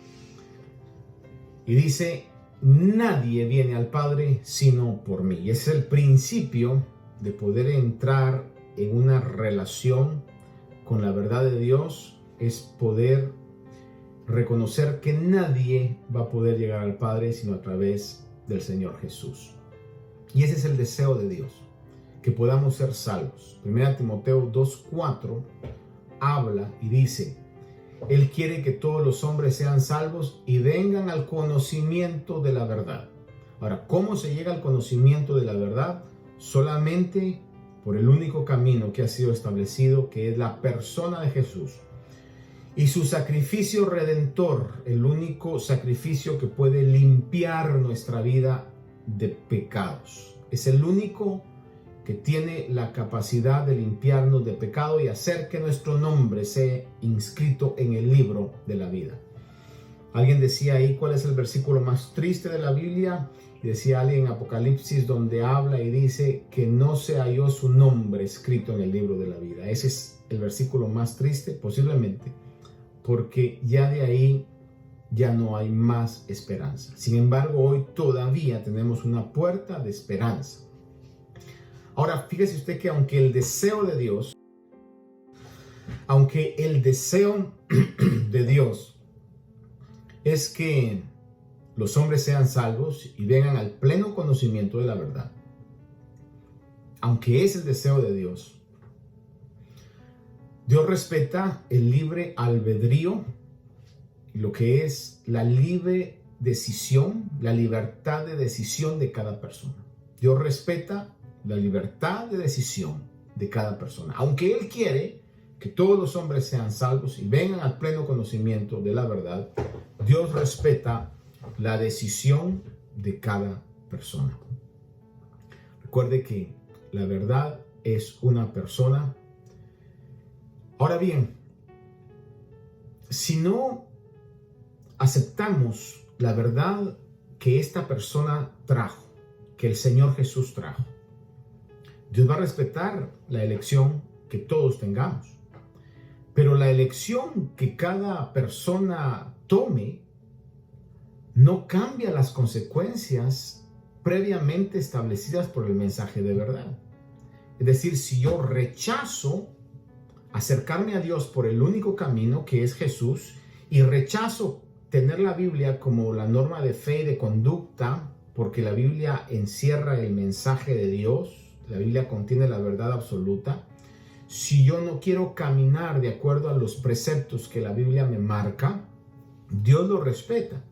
Y dice: nadie viene al Padre sino por mí. Y ese es el principio de poder entrar en una relación con la verdad de Dios, es poder reconocer que nadie va a poder llegar al Padre sino a través del Señor Jesús. Y ese es el deseo de Dios, que podamos ser salvos. 1 Timoteo 2:4 habla y dice: Él quiere que todos los hombres sean salvos y vengan al conocimiento de la verdad. Ahora, ¿cómo se llega al conocimiento de la verdad? Solamente por el único camino que ha sido establecido, que es la persona de Jesús. Y su sacrificio redentor, el único sacrificio que puede limpiar nuestra vida de pecados. Es el único que tiene la capacidad de limpiarnos de pecado y hacer que nuestro nombre sea inscrito en el libro de la vida. Alguien decía ahí cuál es el versículo más triste de la Biblia, y decía alguien en Apocalipsis, donde habla y dice que no se halló su nombre escrito en el libro de la vida. Ese es el versículo más triste, posiblemente, porque ya de ahí ya no hay más esperanza. Sin embargo, hoy todavía tenemos una puerta de esperanza. Ahora, fíjese usted que aunque el deseo de Dios es que los hombres sean salvos y vengan al pleno conocimiento de la verdad, aunque es el deseo de Dios, Dios respeta el libre albedrío, lo que es la libre decisión, la libertad de decisión de cada persona. Dios respeta la libertad de decisión de cada persona, aunque Él quiere que todos los hombres sean salvos y vengan al pleno conocimiento de la verdad. Dios respeta la decisión de cada persona. Recuerde que la verdad es una persona. Ahora bien, si no aceptamos la verdad que esta persona trajo, que el Señor Jesús trajo, Dios va a respetar la elección que todos tengamos. Pero la elección que cada persona tome no cambia las consecuencias previamente establecidas por el mensaje de verdad. Es decir, si yo rechazo acercarme a Dios por el único camino que es Jesús y rechazo tener la Biblia como la norma de fe y de conducta, porque la Biblia encierra el mensaje de Dios, la Biblia contiene la verdad absoluta. Si yo no quiero caminar de acuerdo a los preceptos que la Biblia me marca, Dios lo respeta,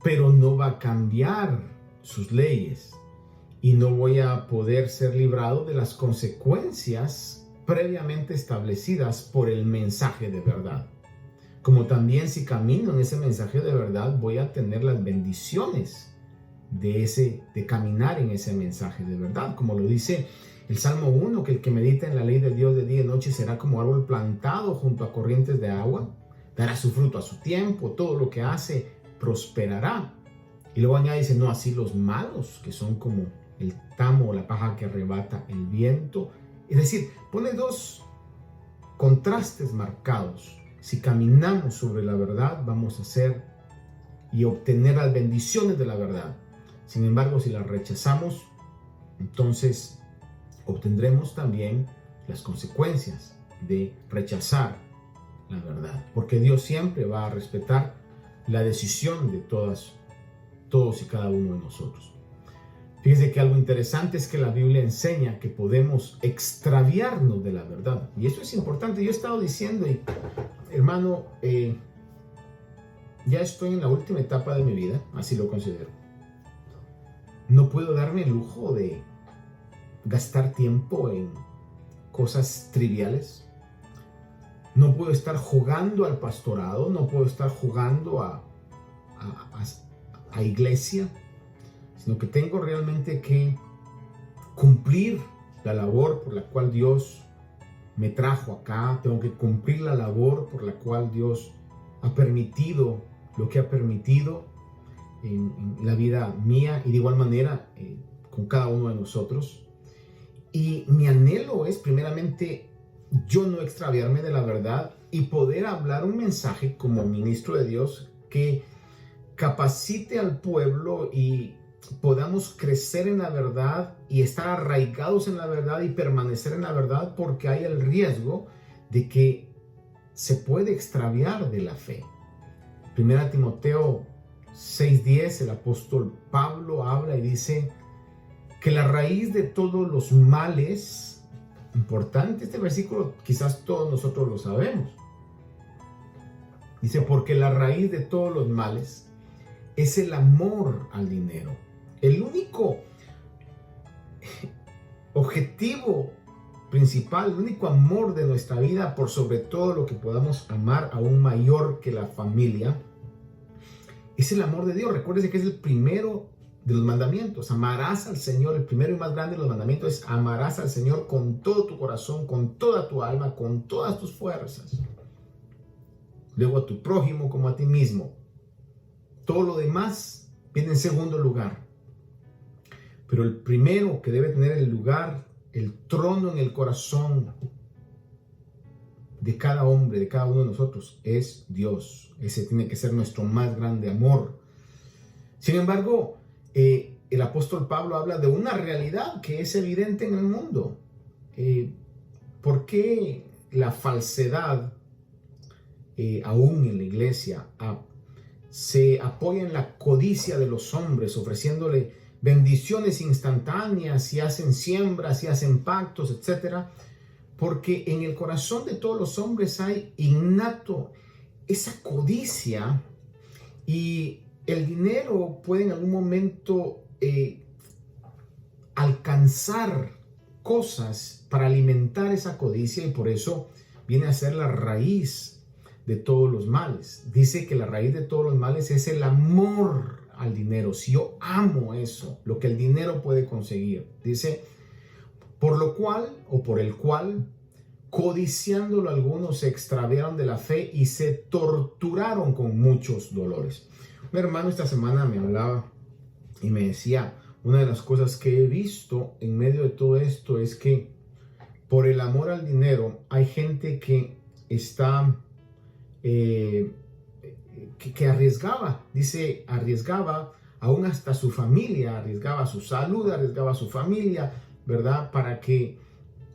pero no va a cambiar sus leyes y no voy a poder ser librado de las consecuencias previamente establecidas por el mensaje de verdad. Como también si camino en ese mensaje de verdad, voy a tener las bendiciones de caminar en ese mensaje de verdad. Como lo dice el Salmo 1, que el que medita en la ley de Dios de día y noche será como árbol plantado junto a corrientes de agua, dará su fruto a su tiempo, todo lo que hace prosperará. Y luego añade, dice, no así los malos, que son como el tamo o la paja que arrebata el viento. Es decir, pone dos contrastes marcados. Si caminamos sobre la verdad, vamos a hacer y obtener las bendiciones de la verdad. Sin embargo, si las rechazamos, entonces obtendremos también las consecuencias de rechazar la verdad. Porque Dios siempre va a respetar la decisión de todos y cada uno de nosotros. Fíjense que algo interesante es que la Biblia enseña que podemos extraviarnos de la verdad. Y eso es importante. Yo he estado diciendo, y, hermano, ya estoy en la última etapa de mi vida, así lo considero. No puedo darme el lujo de gastar tiempo en cosas triviales. No puedo estar jugando al pastorado, no puedo estar jugando a iglesia, sino que tengo realmente que cumplir la labor por la cual Dios me trajo acá. Tengo que cumplir la labor por la cual Dios ha permitido lo que ha permitido en la vida mía y de igual manera con cada uno de nosotros. Y mi anhelo es primeramente yo no extraviarme de la verdad y poder hablar un mensaje como ministro de Dios que capacite al pueblo y podamos crecer en la verdad y estar arraigados en la verdad y permanecer en la verdad, porque hay el riesgo de que se puede extraviar de la fe. 1 Timoteo 6:10, el apóstol Pablo habla y dice que la raíz de todos los males, importante este versículo, quizás todos nosotros lo sabemos, dice, porque la raíz de todos los males es el amor al dinero. El único objetivo principal, el único amor de nuestra vida, por sobre todo lo que podamos amar aún mayor que la familia, es el amor de Dios. Recuérdese que es el primero de los mandamientos. Amarás al Señor. El primero y más grande de los mandamientos es amarás al Señor con todo tu corazón, con toda tu alma, con todas tus fuerzas. Luego a tu prójimo como a ti mismo. Todo lo demás viene en segundo lugar. Pero el primero que debe tener el lugar, el trono en el corazón de cada hombre, de cada uno de nosotros, es Dios. Ese tiene que ser nuestro más grande amor. Sin embargo, el apóstol Pablo habla de una realidad que es evidente en el mundo. ¿Por qué la falsedad, aún en la iglesia, se apoya en la codicia de los hombres, ofreciéndole bendiciones instantáneas y hacen siembras y hacen pactos, etcétera? Porque en el corazón de todos los hombres hay innato esa codicia, y el dinero puede en algún momento alcanzar cosas para alimentar esa codicia, y por eso viene a ser la raíz de todos los males. Dice que la raíz de todos los males es el amor al dinero. Si yo amo eso, lo que el dinero puede conseguir, dice, por lo cual o por el cual, codiciándolo algunos, se extraviaron de la fe y se torturaron con muchos dolores. Un hermano esta semana me hablaba y me decía, una de las cosas que he visto en medio de todo esto es que por el amor al dinero hay gente que está que que arriesgaba, dice, arriesgaba aún hasta su familia, arriesgaba su salud, arriesgaba su familia, ¿verdad? Para que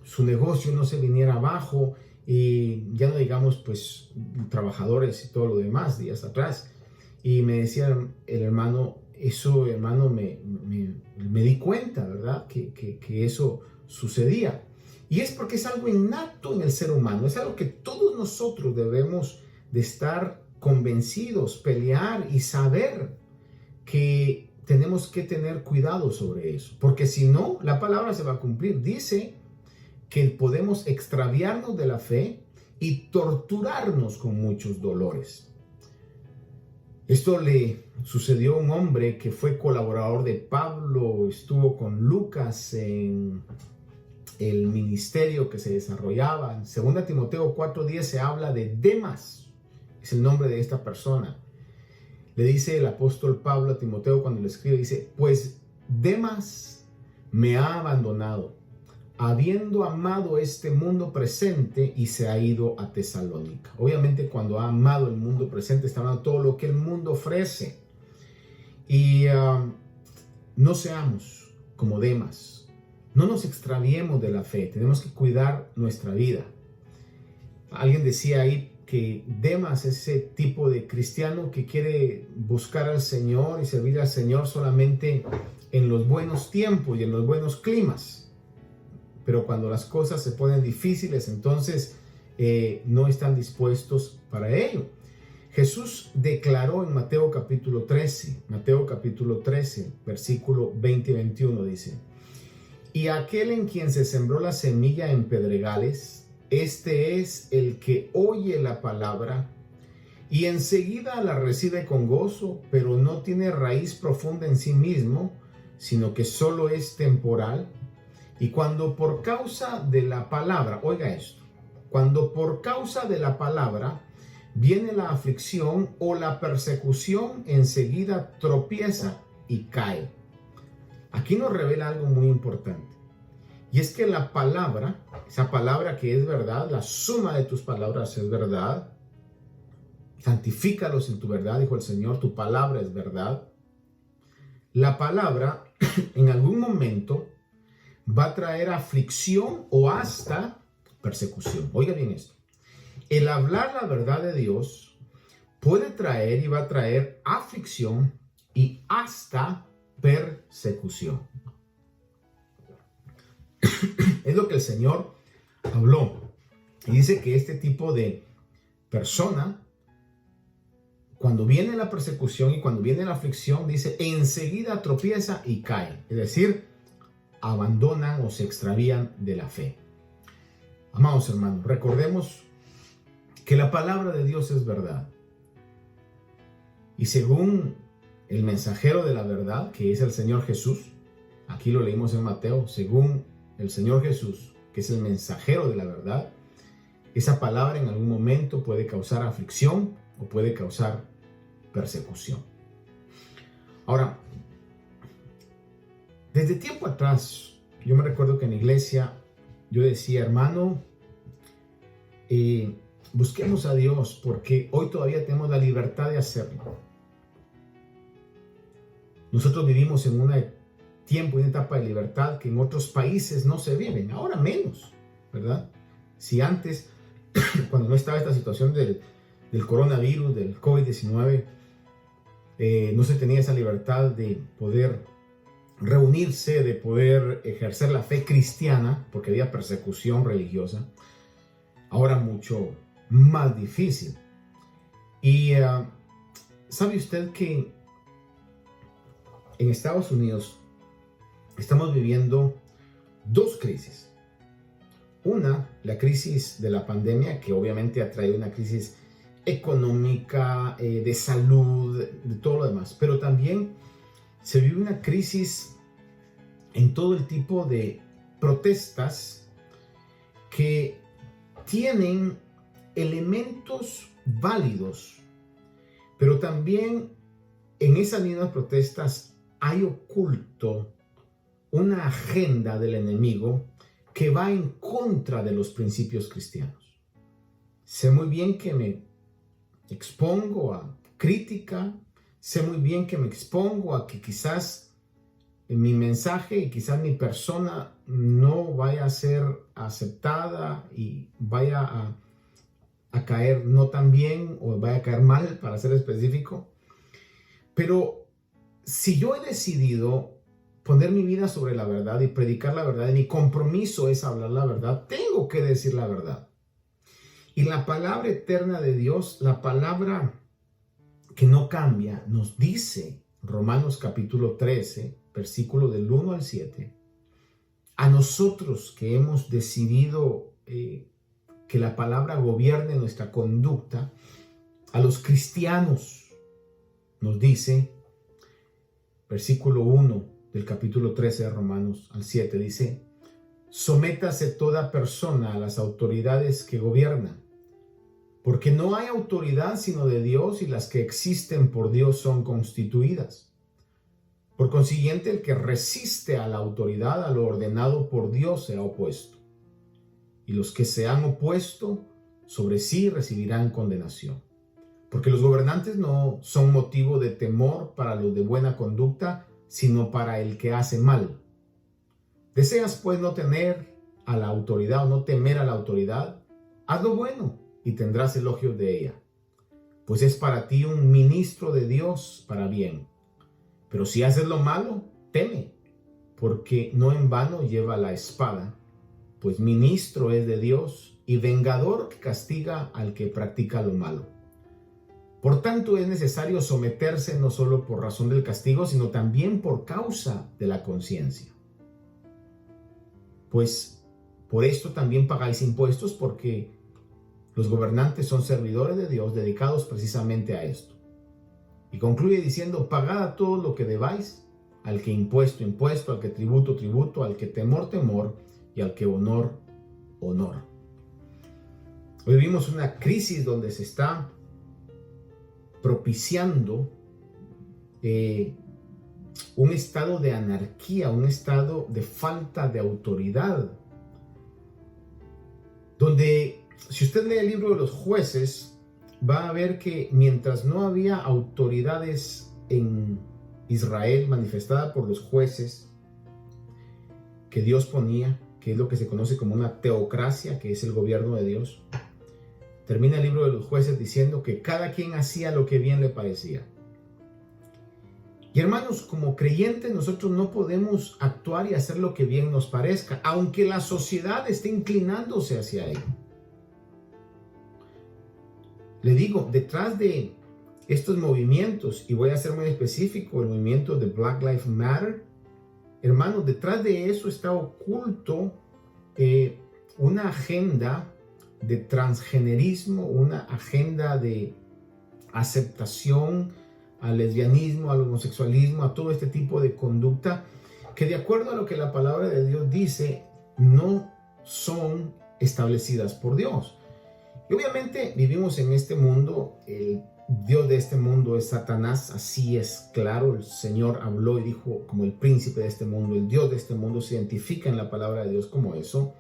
su negocio no se viniera abajo y ya no digamos pues trabajadores y todo lo demás días atrás. Y me decía el hermano, eso hermano me di cuenta, ¿verdad? Que eso sucedía. Y es porque es algo innato en el ser humano, es algo que todos nosotros debemos de estar convencidos, pelear y saber que tenemos que tener cuidado sobre eso, porque si no, la palabra se va a cumplir. Dice que podemos extraviarnos de la fe y torturarnos con muchos dolores. Esto le sucedió a un hombre que fue colaborador de Pablo, estuvo con Lucas en el ministerio que se desarrollaba. En 2 Timoteo 4:10 se habla de Demas, es el nombre de esta persona. Le dice el apóstol Pablo a Timoteo cuando le escribe, dice, pues Demas me ha abandonado, habiendo amado este mundo presente y se ha ido a Tesalónica. Obviamente cuando ha amado el mundo presente está hablando de todo lo que el mundo ofrece. Y no seamos como Demas. No nos extraviemos de la fe, tenemos que cuidar nuestra vida. Alguien decía ahí que Demas es ese tipo de cristiano que quiere buscar al Señor y servir al Señor solamente en los buenos tiempos y en los buenos climas. Pero cuando las cosas se ponen difíciles, entonces no están dispuestos para ello. Jesús declaró en Mateo capítulo 13, versículo 20 y 21 dice, y aquel en quien se sembró la semilla en pedregales, este es el que oye la palabra y enseguida la recibe con gozo, pero no tiene raíz profunda en sí mismo, sino que solo es temporal. Y cuando por causa de la palabra, oiga esto, cuando por causa de la palabra viene la aflicción o la persecución, enseguida tropieza y cae. Aquí nos revela algo muy importante. Y es que la palabra, esa palabra que es verdad, la suma de tus palabras es verdad. Santifícalos en tu verdad, dijo el Señor, tu palabra es verdad. La palabra en algún momento va a traer aflicción o hasta persecución. Oiga bien esto. El hablar la verdad de Dios puede traer y va a traer aflicción y hasta persecución. Es lo que el Señor habló. Y dice que este tipo de persona, cuando viene la persecución y cuando viene la aflicción, dice, enseguida tropieza y cae. Es decir, abandonan o se extravían de la fe. Amados hermanos, recordemos que la palabra de Dios es verdad. Y según el mensajero de la verdad, que es el Señor Jesús, aquí lo leímos en Mateo, según el Señor Jesús, que es el mensajero de la verdad, esa palabra en algún momento puede causar aflicción o puede causar persecución. Ahora, desde tiempo atrás, yo me recuerdo que en la iglesia yo decía, hermano, busquemos a Dios porque hoy todavía tenemos la libertad de hacerlo. Nosotros vivimos en un tiempo y una etapa de libertad que en otros países no se viven, ahora menos, ¿verdad? Si antes, cuando no estaba esta situación del coronavirus, del COVID-19, no se tenía esa libertad de poder reunirse, de poder ejercer la fe cristiana, porque había persecución religiosa, ahora mucho más difícil. Y ¿sabe usted que en Estados Unidos estamos viviendo dos crisis? Una, la crisis de la pandemia, que obviamente ha traído una crisis económica, de salud, de todo lo demás, pero también se vive una crisis en todo el tipo de protestas que tienen elementos válidos, pero también en esas mismas protestas hay oculto una agenda del enemigo que va en contra de los principios cristianos. Sé muy bien que me expongo a crítica, sé muy bien que me expongo a que quizás mi mensaje y quizás mi persona no vaya a ser aceptada y vaya a caer no tan bien o vaya a caer mal, para ser específico. Pero si yo he decidido poner mi vida sobre la verdad y predicar la verdad, y mi compromiso es hablar la verdad, tengo que decir la verdad. Y la palabra eterna de Dios, la palabra que no cambia, nos dice, Romanos capítulo 13, versículo del 1 al 7, a nosotros que hemos decidido que la palabra gobierne nuestra conducta, a los cristianos, nos dice, versículo 1 del capítulo 13 de Romanos al 7, dice: sométase toda persona a las autoridades que gobiernan, porque no hay autoridad sino de Dios, y las que existen por Dios son constituidas. Por consiguiente, el que resiste a la autoridad, a lo ordenado por Dios, será opuesto. Y los que se han opuesto sobre sí recibirán condenación. Porque los gobernantes no son motivo de temor para los de buena conducta, sino para el que hace mal. ¿Deseas pues no tener a la autoridad o no temer a la autoridad? Haz lo bueno y tendrás elogio de ella, pues es para ti un ministro de Dios para bien. Pero si haces lo malo, teme, porque no en vano lleva la espada, pues ministro es de Dios y vengador que castiga al que practica lo malo. Por tanto, es necesario someterse no solo por razón del castigo, sino también por causa de la conciencia. Pues por esto también pagáis impuestos, porque los gobernantes son servidores de Dios, dedicados precisamente a esto. Y concluye diciendo: pagad a todo lo que debáis, al que impuesto, impuesto, al que tributo, tributo, al que temor, temor, y al que honor, honor. Hoy vivimos una crisis donde se está propiciando un estado de anarquía, un estado de falta de autoridad, donde, si usted lee el libro de los Jueces, va a ver que mientras no había autoridades en Israel manifestada por los jueces que Dios ponía, que es lo que se conoce como una teocracia, que es el gobierno de Dios, termina el libro de los Jueces diciendo que cada quien hacía lo que bien le parecía. Y hermanos, como creyentes nosotros no podemos actuar y hacer lo que bien nos parezca, aunque la sociedad esté inclinándose hacia ello. Le digo, detrás de estos movimientos, y voy a ser muy específico, el movimiento de Black Lives Matter, hermanos, detrás de eso está oculto una agenda de transgenerismo, una agenda de aceptación al lesbianismo, al homosexualismo, a todo este tipo de conducta que, de acuerdo a lo que la palabra de Dios dice, no son establecidas por Dios. Y obviamente vivimos en este mundo, el Dios de este mundo es Satanás, así es claro, el Señor habló y dijo como el príncipe de este mundo, el Dios de este mundo se identifica en la palabra de Dios como eso.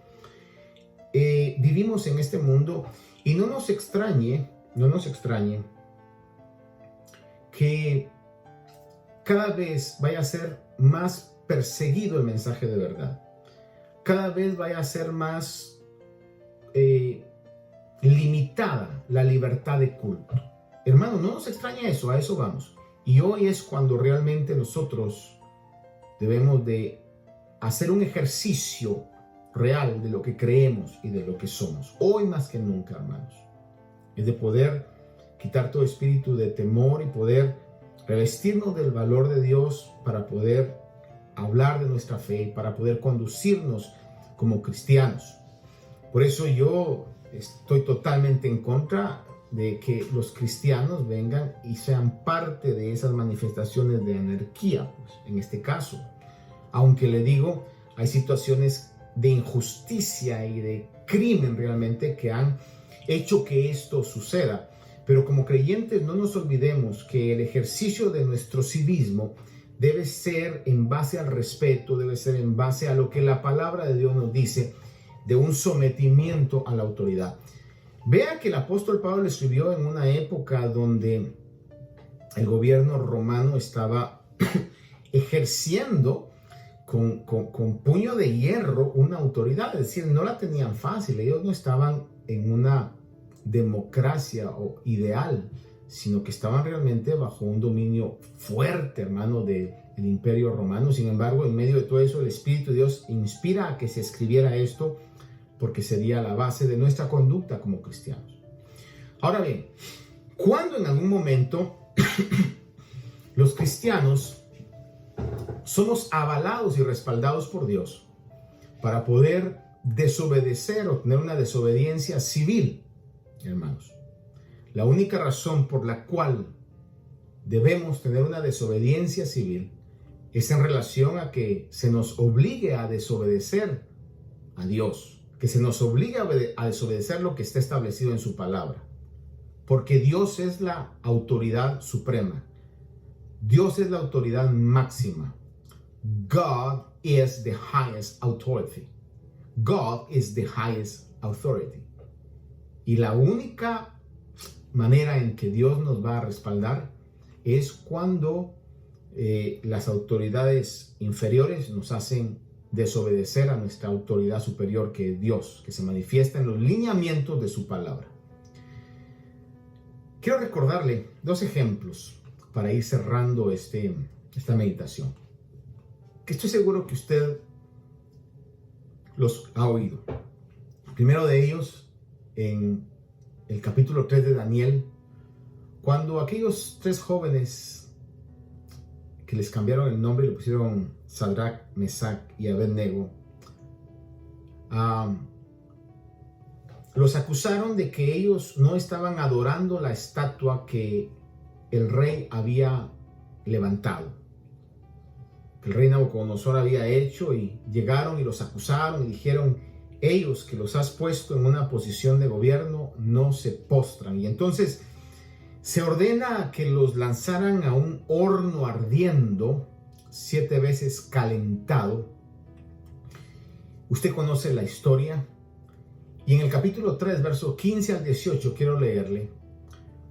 Vivimos en este mundo y no nos extrañe que cada vez vaya a ser más perseguido el mensaje de verdad, cada vez vaya a ser más limitada la libertad de culto. Hermano, no nos extraña eso, a eso vamos. Y hoy es cuando realmente nosotros debemos de hacer un ejercicio real de lo que creemos y de lo que somos. Hoy más que nunca, hermanos, es de poder quitar todo espíritu de temor y poder revestirnos del valor de Dios para poder hablar de nuestra fe, para poder conducirnos como cristianos. Por eso yo estoy totalmente en contra de que los cristianos vengan y sean parte de esas manifestaciones de anarquía, pues, en este caso. Aunque le digo, hay situaciones de injusticia y de crimen realmente que han hecho que esto suceda. Pero como creyentes no nos olvidemos que el ejercicio de nuestro civismo debe ser en base al respeto, debe ser en base a lo que la palabra de Dios nos dice, de un sometimiento a la autoridad. Vea que el apóstol Pablo escribió en una época donde el gobierno romano estaba ejerciendo con puño de hierro una autoridad, es decir, no la tenían fácil, ellos no estaban en una democracia o ideal, sino que estaban realmente bajo un dominio fuerte, hermano, del imperio romano. Sin embargo, en medio de todo eso, el Espíritu de Dios inspira a que se escribiera esto, porque sería la base de nuestra conducta como cristianos. Ahora bien, cuando en algún momento los cristianos somos avalados y respaldados por Dios para poder desobedecer o tener una desobediencia civil, hermanos, la única razón por la cual debemos tener una desobediencia civil es en relación a que se nos obligue a desobedecer a Dios, que se nos obligue a desobedecer lo que está establecido en su palabra, porque Dios es la autoridad suprema, Dios es la autoridad máxima. God is the highest authority. God is the highest authority. Y la única manera en que Dios nos va a respaldar es cuando las autoridades inferiores nos hacen desobedecer a nuestra autoridad superior, que es Dios, que se manifiesta en los lineamientos de su palabra. Quiero recordarle dos ejemplos para ir cerrando esta meditación, que estoy seguro que usted los ha oído. El primero de ellos, en el capítulo 3 de Daniel, cuando aquellos tres jóvenes que les cambiaron el nombre y le pusieron Sadrach, Mesach y Abednego, los acusaron de que ellos no estaban adorando la estatua que el rey había levantado, que el rey Nabucodonosor había hecho, y llegaron y los acusaron y dijeron: ellos que los has puesto en una posición de gobierno no se postran. Y entonces se ordena que los lanzaran a un horno ardiendo, 7 veces calentado. Usted conoce la historia. Y en el capítulo 3, verso 15 al 18, quiero leerle,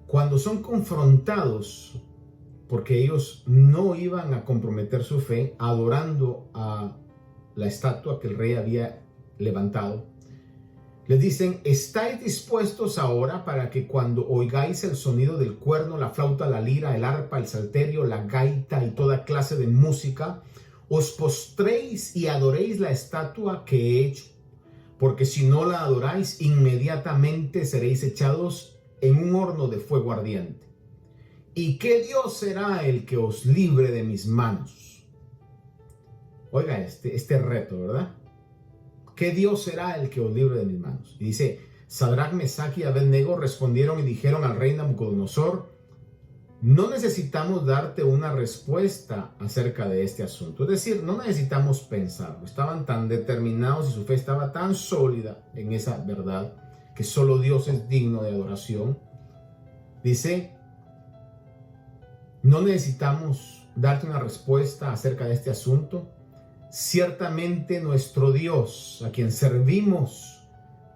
cuando son confrontados, porque ellos no iban a comprometer su fe adorando a la estatua que el rey había levantado, les dicen: ¿estáis dispuestos ahora para que cuando oigáis el sonido del cuerno, la flauta, la lira, el arpa, el salterio, la gaita y toda clase de música, os postréis y adoréis la estatua que he hecho? Porque si no la adoráis, inmediatamente seréis echados en un horno de fuego ardiente. ¿Y qué Dios será el que os libre de mis manos? Oiga este reto, ¿verdad? ¿Qué Dios será el que os libre de mis manos? Y dice: Sadrach, Mesach y Abednego respondieron y dijeron al rey Nabucodonosor: no necesitamos darte una respuesta acerca de este asunto. Es decir, no necesitamos pensarlo. Estaban tan determinados y su fe estaba tan sólida en esa verdad que solo Dios es digno de adoración. Dice: no necesitamos darte una respuesta acerca de este asunto. Ciertamente nuestro Dios, a quien servimos,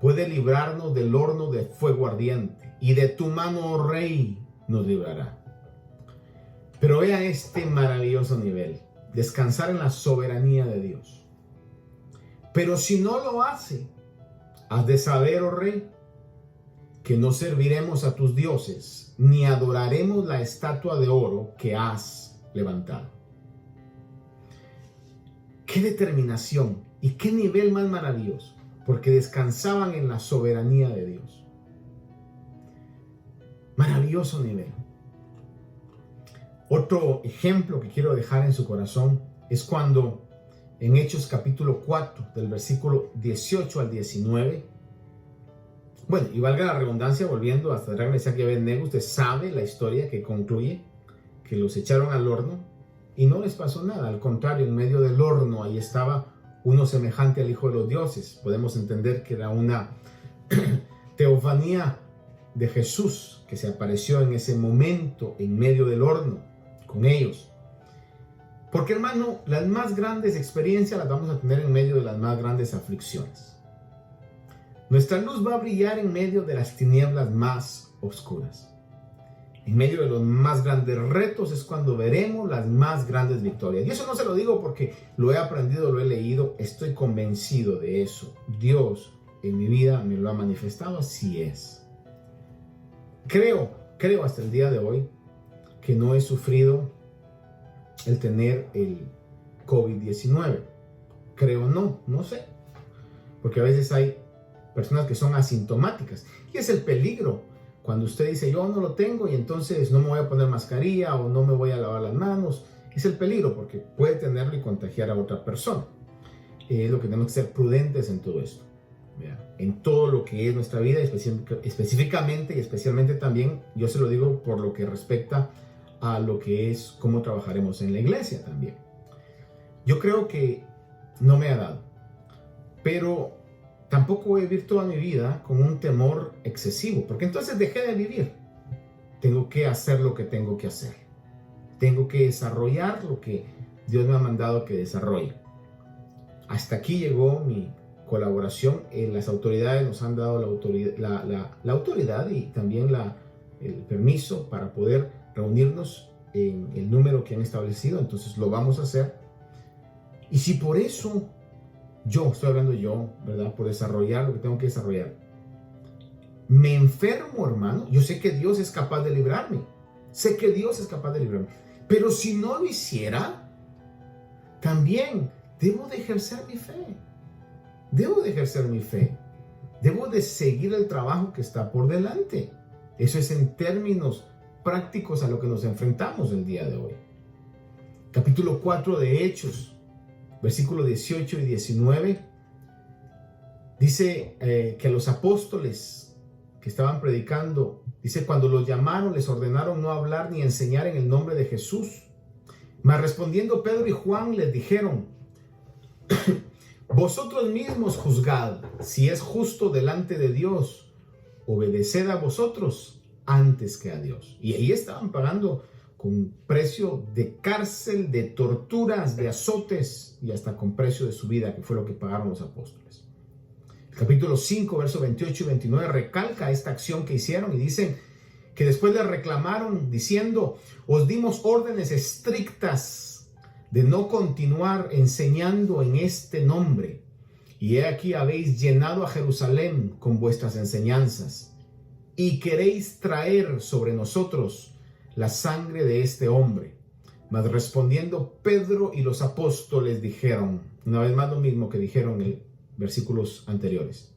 puede librarnos del horno de fuego ardiente, y de tu mano, oh rey, nos librará. Pero vea este maravilloso nivel: descansar en la soberanía de Dios. Pero si no lo hace, has de saber, oh rey, que no serviremos a tus dioses, ni adoraremos la estatua de oro que has levantado. ¡Qué determinación! Y qué nivel más maravilloso, porque descansaban en la soberanía de Dios. Maravilloso nivel. Otro ejemplo que quiero dejar en su corazón es cuando en Hechos capítulo 4, del versículo 18 al 19, bueno, y valga la redundancia, volviendo a Sadrach, Mesach y Abednego, usted sabe la historia que concluye, que los echaron al horno y no les pasó nada. Al contrario, en medio del horno ahí estaba uno semejante al Hijo de los Dioses. Podemos entender que era una teofanía de Jesús que se apareció en ese momento en medio del horno con ellos. Porque, hermano, las más grandes experiencias las vamos a tener en medio de las más grandes aflicciones. Nuestra luz va a brillar en medio de las tinieblas más oscuras. En medio de los más grandes retos es cuando veremos las más grandes victorias. Y eso no se lo digo porque lo he aprendido, lo he leído, estoy convencido de eso. Dios en mi vida me lo ha manifestado, así es. Creo hasta el día de hoy que no he sufrido el tener el COVID-19. Creo no sé. Porque a veces hay personas que son asintomáticas. Y es el peligro. Cuando usted dice, yo no lo tengo y entonces no me voy a poner mascarilla o no me voy a lavar las manos. Es el peligro porque puede tenerlo y contagiar a otra persona. Es lo que tenemos que ser prudentes en todo esto. En todo lo que es nuestra vida, específicamente y especialmente también, yo se lo digo por lo que respecta a lo que es cómo trabajaremos en la iglesia también. Yo creo que no me ha dado, pero tampoco voy a vivir toda mi vida con un temor excesivo, porque entonces dejé de vivir. Tengo que hacer lo que tengo que hacer. Tengo que desarrollar lo que Dios me ha mandado que desarrolle. Hasta aquí llegó mi colaboración. Las autoridades nos han dado la autoridad y también el permiso para poder reunirnos en el número que han establecido. Entonces lo vamos a hacer. Y si por eso estoy hablando yo, ¿verdad? Por desarrollar lo que tengo que desarrollar, me enfermo, hermano, yo sé que Dios es capaz de librarme. Sé que Dios es capaz de librarme. Pero si no lo hiciera, también debo de ejercer mi fe. Debo de ejercer mi fe. Debo de seguir el trabajo que está por delante. Eso es en términos prácticos a lo que nos enfrentamos el día de hoy. Capítulo 4 de Hechos, versículos 18 y 19, dice que los apóstoles que estaban predicando, dice, cuando los llamaron, les ordenaron no hablar ni enseñar en el nombre de Jesús. Mas respondiendo Pedro y Juan les dijeron, vosotros mismos juzgad si es justo delante de Dios, obedeced a vosotros antes que a Dios. Y ahí estaban pagando con precio de cárcel, de torturas, de azotes y hasta con precio de su vida, que fue lo que pagaron los apóstoles. El capítulo 5, versos 28 y 29 recalca esta acción que hicieron y dicen que después les reclamaron diciendo, os dimos órdenes estrictas de no continuar enseñando en este nombre. Y he aquí habéis llenado a Jerusalén con vuestras enseñanzas y queréis traer sobre nosotros la sangre de este hombre. Mas respondiendo Pedro y los apóstoles dijeron, una vez más lo mismo que dijeron en versículos anteriores,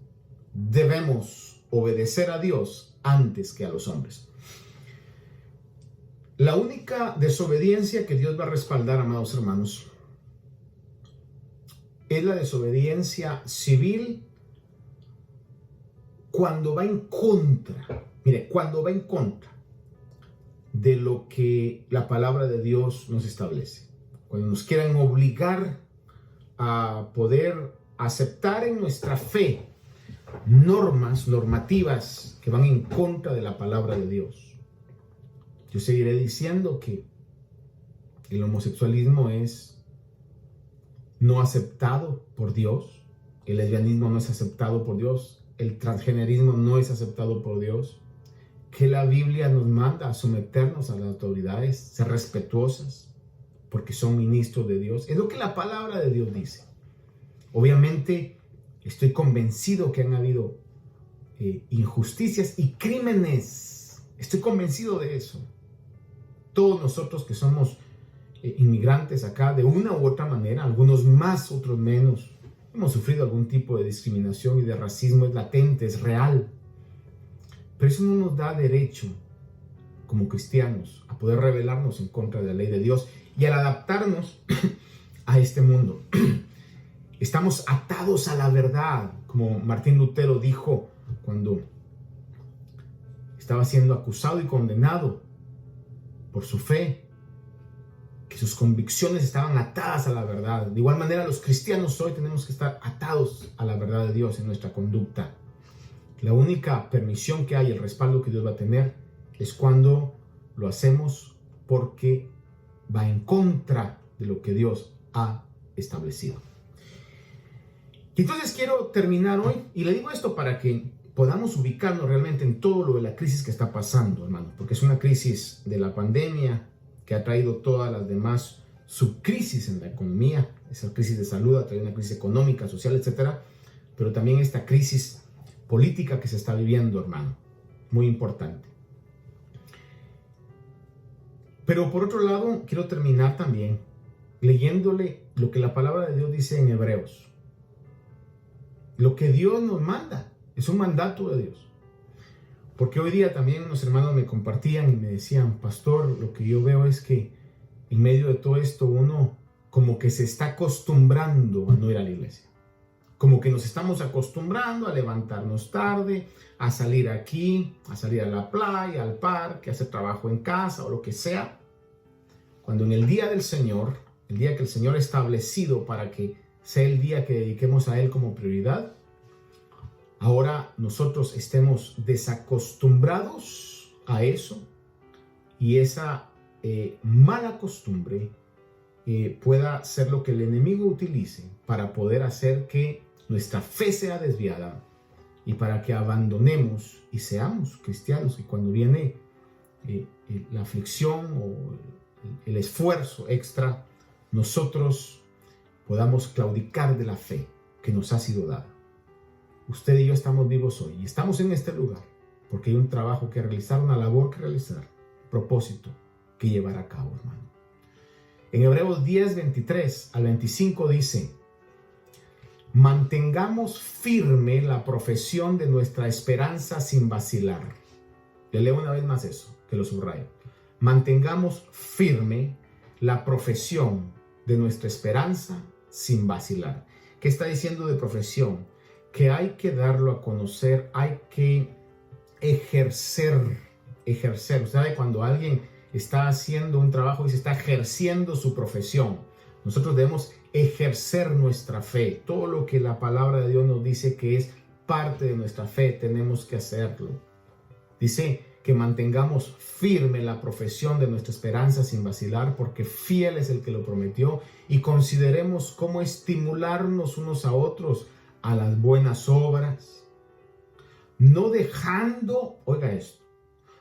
debemos obedecer a Dios antes que a los hombres. La única desobediencia que Dios va a respaldar, amados hermanos, es la desobediencia civil cuando va en contra, cuando va en contra de lo que la palabra de Dios nos establece. Cuando nos quieran obligar a poder aceptar en nuestra fe normativas que van en contra de la palabra de Dios. Yo seguiré diciendo que el homosexualismo es no aceptado por Dios, el lesbianismo no es aceptado por Dios, el transgenerismo no es aceptado por Dios, que la Biblia nos manda a someternos a las autoridades, ser respetuosas, porque son ministros de Dios. Es lo que la palabra de Dios dice. Obviamente, estoy convencido que han habido injusticias y crímenes. Estoy convencido de eso. Todos nosotros que somos inmigrantes acá, de una u otra manera, algunos más, otros menos, hemos sufrido algún tipo de discriminación y de racismo. Es latente, es real. Pero eso no nos da derecho, como cristianos, a poder rebelarnos en contra de la ley de Dios y al adaptarnos a este mundo. Estamos atados a la verdad, como Martín Lutero dijo cuando estaba siendo acusado y condenado por su fe, que sus convicciones estaban atadas a la verdad. De igual manera, los cristianos hoy tenemos que estar atados a la verdad de Dios en nuestra conducta. La única permisión que hay, el respaldo que Dios va a tener, es cuando lo hacemos porque va en contra de lo que Dios ha establecido. Y entonces quiero terminar hoy, y le digo esto para que podamos ubicarnos realmente en todo lo de la crisis que está pasando, hermanos, porque es una crisis de la pandemia que ha traído todas las demás subcrisis en la economía. Esa crisis de salud ha traído una crisis económica, social, etcétera, pero también esta crisis política que se está viviendo, hermano, muy importante. Pero por otro lado, quiero terminar también leyéndole lo que la palabra de Dios dice en Hebreos. Lo que Dios nos manda, es un mandato de Dios. Porque hoy día también unos hermanos me compartían y me decían, pastor, lo que yo veo es que en medio de todo esto uno como que se está acostumbrando a no ir a la iglesia. Como que nos estamos acostumbrando a levantarnos tarde, a salir aquí, a salir a la playa, al parque, a hacer trabajo en casa o lo que sea. Cuando en el día del Señor, el día que el Señor ha establecido para que sea el día que dediquemos a Él como prioridad, ahora nosotros estemos desacostumbrados a eso y esa mala costumbre pueda ser lo que el enemigo utilice para poder hacer que nuestra fe sea desviada y para que abandonemos y seamos cristianos. Y cuando viene la aflicción o el esfuerzo extra, nosotros podamos claudicar de la fe que nos ha sido dada. Usted y yo estamos vivos hoy y estamos en este lugar porque hay un trabajo que realizar, una labor que realizar, un propósito que llevar a cabo, hermano. En Hebreos 10, 23 al 25 dice: mantengamos firme la profesión de nuestra esperanza sin vacilar. Le leo una vez más eso, que lo subrayo. Mantengamos firme la profesión de nuestra esperanza sin vacilar. ¿Qué está diciendo de profesión? Que hay que darlo a conocer, hay que ejercer. Usted sabe cuando alguien está haciendo un trabajo y se está ejerciendo su profesión. Nosotros debemos ejercer nuestra fe. Todo lo que la palabra de Dios nos dice que es parte de nuestra fe, tenemos que hacerlo. Dice que mantengamos firme la profesión de nuestra esperanza sin vacilar, porque fiel es el que lo prometió, y consideremos cómo estimularnos unos a otros a las buenas obras, no dejando, oiga esto,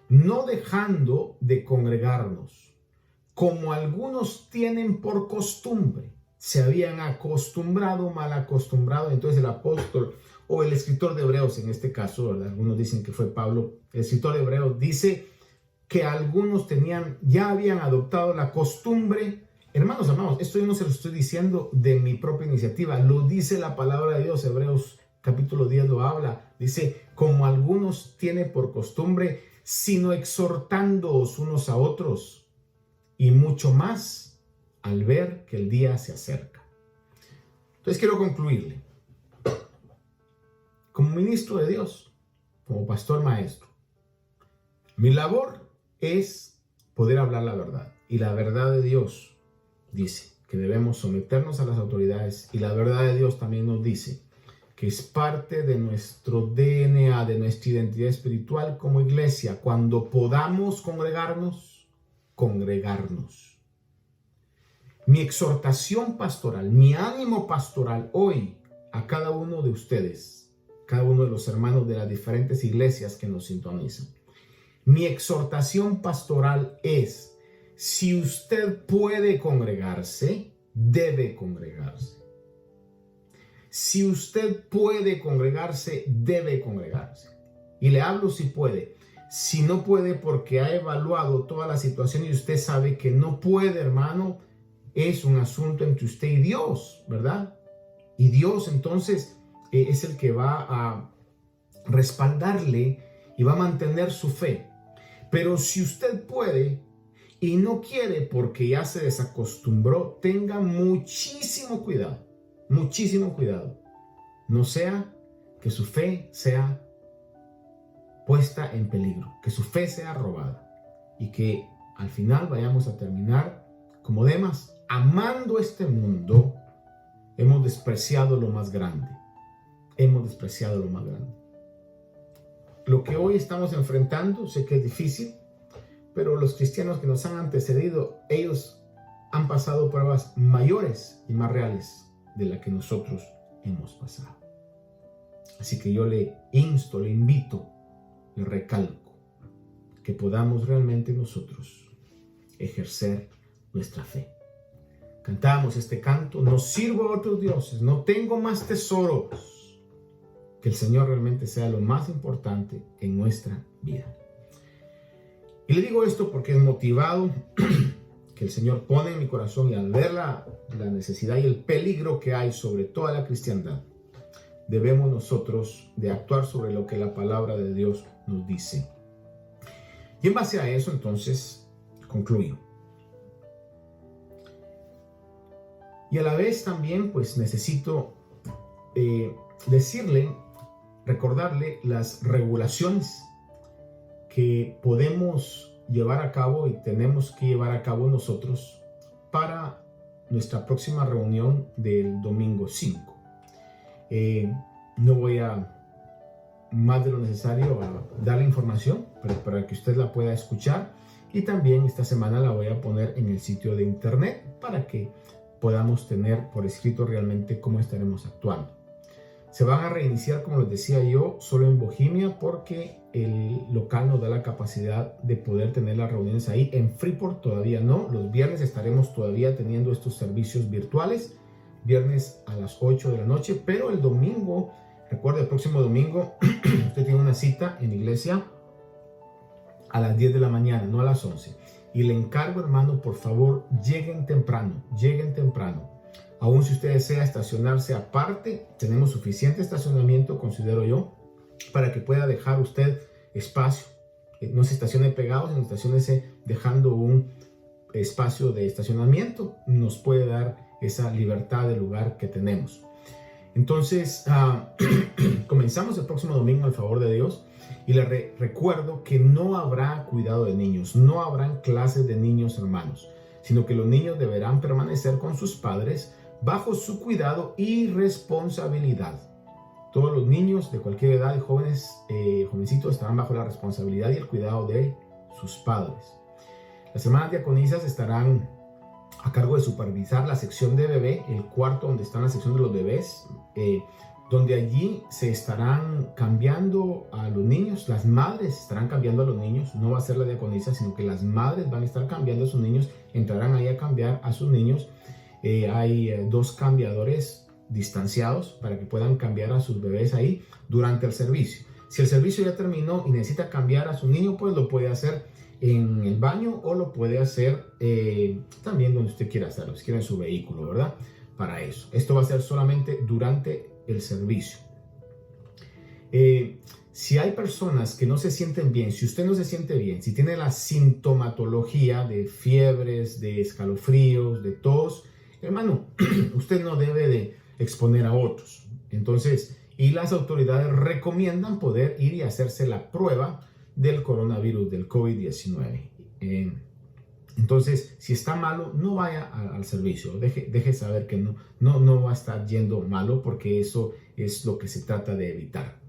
no dejando de congregarnos, como algunos tienen por costumbre. Se habían acostumbrado, mal acostumbrado. Entonces el apóstol o el escritor de Hebreos, en este caso, ¿verdad? Algunos dicen que fue Pablo, el escritor de Hebreos, dice que algunos ya habían adoptado la costumbre. Hermanos, amados, esto yo no se lo estoy diciendo de mi propia iniciativa, lo dice la palabra de Dios. Hebreos capítulo 10 lo habla, dice, como algunos tienen por costumbre, sino exhortándoos unos a otros, y mucho más al ver que el día se acerca. Entonces quiero concluirle. Como ministro de Dios, como pastor maestro, mi labor es poder hablar la verdad. Y la verdad de Dios dice que debemos someternos a las autoridades, y la verdad de Dios también nos dice que es parte de nuestro DNA, de nuestra identidad espiritual como iglesia, cuando podamos congregarnos. Mi exhortación pastoral, mi ánimo pastoral hoy a cada uno de ustedes, cada uno de los hermanos de las diferentes iglesias que nos sintonizan. Mi exhortación pastoral es: si usted puede congregarse, debe congregarse. Si usted puede congregarse, debe congregarse. Y le hablo si puede. Si no puede porque ha evaluado toda la situación y usted sabe que no puede, hermano, es un asunto entre usted y Dios, ¿verdad? Y Dios entonces es el que va a respaldarle y va a mantener su fe. Pero si usted puede y no quiere porque ya se desacostumbró, tenga muchísimo cuidado. Muchísimo cuidado. No sea que su fe sea puesta en peligro, que su fe sea robada y que al final vayamos a terminar como Demas, amando este mundo. Hemos despreciado lo más grande. Hemos despreciado lo más grande. Lo que hoy estamos enfrentando, sé que es difícil, pero los cristianos que nos han antecedido, ellos han pasado pruebas mayores y más reales de la que nosotros hemos pasado. Así que yo le insto, le invito, le recalco que podamos realmente nosotros ejercer nuestra fe. Cantamos este canto: no sirvo a otros dioses, no tengo más tesoros. Que el Señor realmente sea lo más importante en nuestra vida. Y le digo esto porque es motivado que el Señor pone en mi corazón, y al ver la necesidad y el peligro que hay sobre toda la cristiandad, debemos nosotros de actuar sobre lo que la palabra de Dios nos dice. Y en base a eso, entonces, concluyo. Y a la vez también, pues necesito recordarle las regulaciones que podemos llevar a cabo y tenemos que llevar a cabo nosotros para nuestra próxima reunión del domingo 5. No voy a más de lo necesario a dar la información, pero para que usted la pueda escuchar, y también esta semana la voy a poner en el sitio de internet para que podamos tener por escrito realmente cómo estaremos actuando. Se van a reiniciar, como les decía yo, solo en Bohemia, porque el local nos da la capacidad de poder tener las reuniones ahí. En Freeport todavía no. Los viernes estaremos todavía teniendo estos servicios virtuales, viernes a las 8 de la noche, pero el domingo, recuerde, el próximo domingo, usted tiene una cita en la iglesia a las 10 de la mañana, no a las 11. Y le encargo, hermano, por favor, lleguen temprano, lleguen temprano. Aún si usted desea estacionarse aparte, tenemos suficiente estacionamiento, considero yo, para que pueda dejar usted espacio. No se estacione pegado, sino estaciónese dejando un espacio de estacionamiento. Nos puede dar esa libertad de lugar que tenemos. Entonces, comenzamos el próximo domingo, al favor de Dios. Y le recuerdo que no habrá cuidado de niños, no habrán clases de niños, hermanos, sino que los niños deberán permanecer con sus padres bajo su cuidado y responsabilidad. Todos los niños de cualquier edad y jovencitos estarán bajo la responsabilidad y el cuidado de sus padres. Las hermanas diaconisas estarán a cargo de supervisar la sección de bebé, el cuarto donde está la sección de los bebés, donde allí se estarán cambiando a los niños. Las madres estarán cambiando a los niños, no va a ser la diaconisa, sino que las madres van a estar cambiando a sus niños, entrarán ahí a cambiar a sus niños. Hay 2 cambiadores distanciados para que puedan cambiar a sus bebés ahí durante el servicio. Si el servicio ya terminó y necesita cambiar a su niño, pues lo puede hacer en el baño o lo puede hacer también donde usted quiera hacerlo, si quiere en su vehículo, ¿verdad? Para eso. Esto va a ser solamente durante el servicio. Si hay personas que no se sienten bien, si usted no se siente bien, si tiene la sintomatología de fiebres, de escalofríos, de tos, hermano, usted no debe de exponer a otros. Entonces, y las autoridades recomiendan poder ir y hacerse la prueba del coronavirus, del COVID-19. Entonces, si está malo, no vaya al servicio. Deje saber que no va a estar yendo malo, porque eso es lo que se trata de evitar.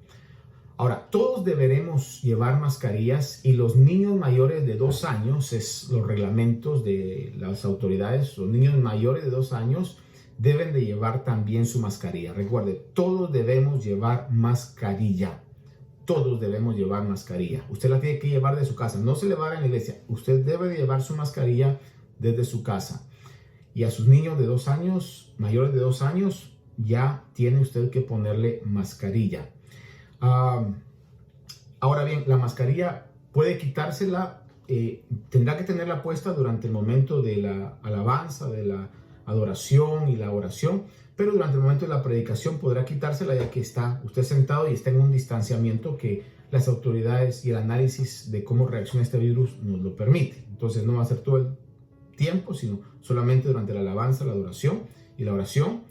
Ahora, todos deberemos llevar mascarillas, y los niños mayores de 2 años, es los reglamentos de las autoridades, los niños mayores de 2 años deben de llevar también su mascarilla. Recuerde, todos debemos llevar mascarilla. Todos debemos llevar mascarilla. Usted la tiene que llevar de su casa. No se le va a dar en la iglesia. Usted debe de llevar su mascarilla desde su casa. Y a sus niños de 2 años, mayores de 2 años, ya tiene usted que ponerle mascarilla. Ahora bien, la mascarilla puede quitársela, tendrá que tenerla puesta durante el momento de la alabanza, de la adoración y la oración, pero durante el momento de la predicación podrá quitársela, ya que está usted sentado y está en un distanciamiento que las autoridades y el análisis de cómo reacciona este virus nos lo permite. Entonces no va a ser todo el tiempo, sino solamente durante la alabanza, la adoración y la oración.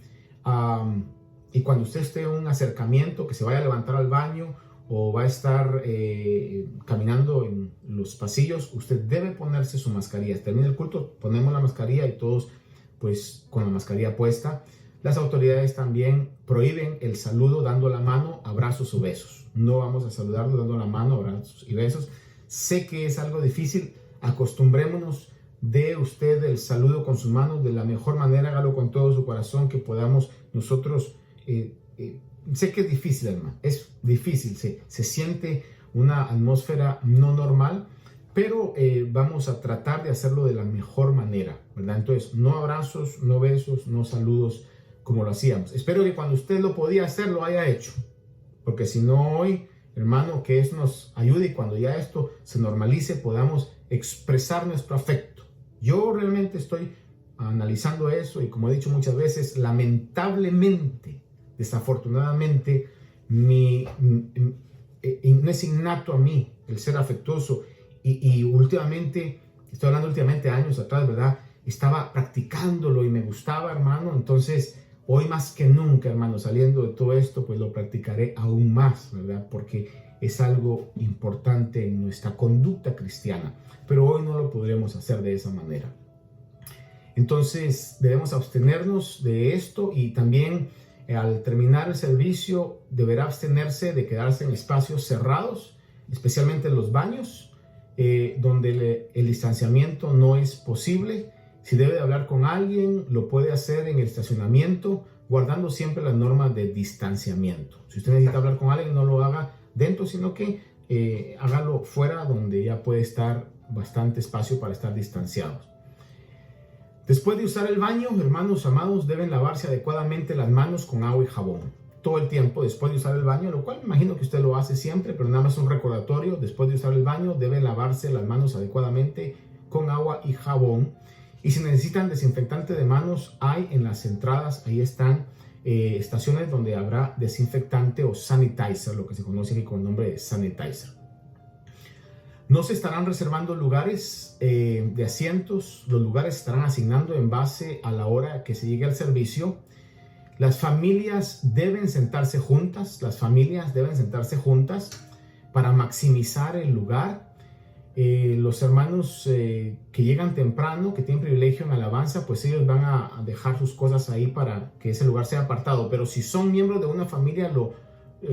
Y cuando usted esté en un acercamiento, que se vaya a levantar al baño o va a estar caminando en los pasillos, usted debe ponerse su mascarilla. Termina el culto, ponemos la mascarilla y todos pues con la mascarilla puesta. Las autoridades también prohíben el saludo dando la mano, abrazos o besos. No vamos a saludarlo dando la mano, abrazos y besos. Sé que es algo difícil, acostumbrémonos. Dé usted el saludo con sus manos de la mejor manera, hágalo con todo su corazón, que podamos nosotros sé que es difícil, hermano, es difícil, se siente una atmósfera no normal, pero vamos a tratar de hacerlo de la mejor manera, ¿verdad? Entonces, no abrazos, no besos, no saludos como lo hacíamos. Espero que cuando usted lo podía hacer, lo haya hecho, porque si no hoy, hermano, que eso nos ayude y cuando ya esto se normalice, podamos expresar nuestro afecto. Yo realmente estoy analizando eso y como he dicho muchas veces, lamentablemente, desafortunadamente, no es innato a mí el ser afectuoso y últimamente, estoy hablando últimamente años atrás, ¿verdad? Estaba practicándolo y me gustaba, hermano. Entonces, hoy más que nunca, hermano, saliendo de todo esto, pues lo practicaré aún más, ¿verdad? Porque es algo importante en nuestra conducta cristiana, pero hoy no lo podremos hacer de esa manera. Entonces debemos abstenernos de esto y también al terminar el servicio deberá abstenerse de quedarse en espacios cerrados, especialmente en los baños, donde el distanciamiento no es posible. Si debe de hablar con alguien, lo puede hacer en el estacionamiento, guardando siempre las normas de distanciamiento. Si usted necesita hablar con alguien, no lo haga dentro, sino que hágalo fuera, donde ya puede estar bastante espacio para estar distanciados. Después de usar el baño, hermanos amados, deben lavarse adecuadamente las manos con agua y jabón. Todo el tiempo después de usar el baño, lo cual me imagino que usted lo hace siempre, pero nada más un recordatorio. Después de usar el baño, deben lavarse las manos adecuadamente con agua y jabón. Y si necesitan desinfectante de manos, hay en las entradas, ahí están estaciones donde habrá desinfectante o sanitizer, lo que se conoce aquí con el nombre de sanitizer. No se estarán reservando lugares de asientos, los lugares se estarán asignando en base a la hora que se llegue al servicio. Las familias deben sentarse juntas, para maximizar el lugar. Los hermanos que llegan temprano, que tienen privilegio en alabanza, pues ellos van a dejar sus cosas ahí para que ese lugar sea apartado. Pero si son miembros de una familia, lo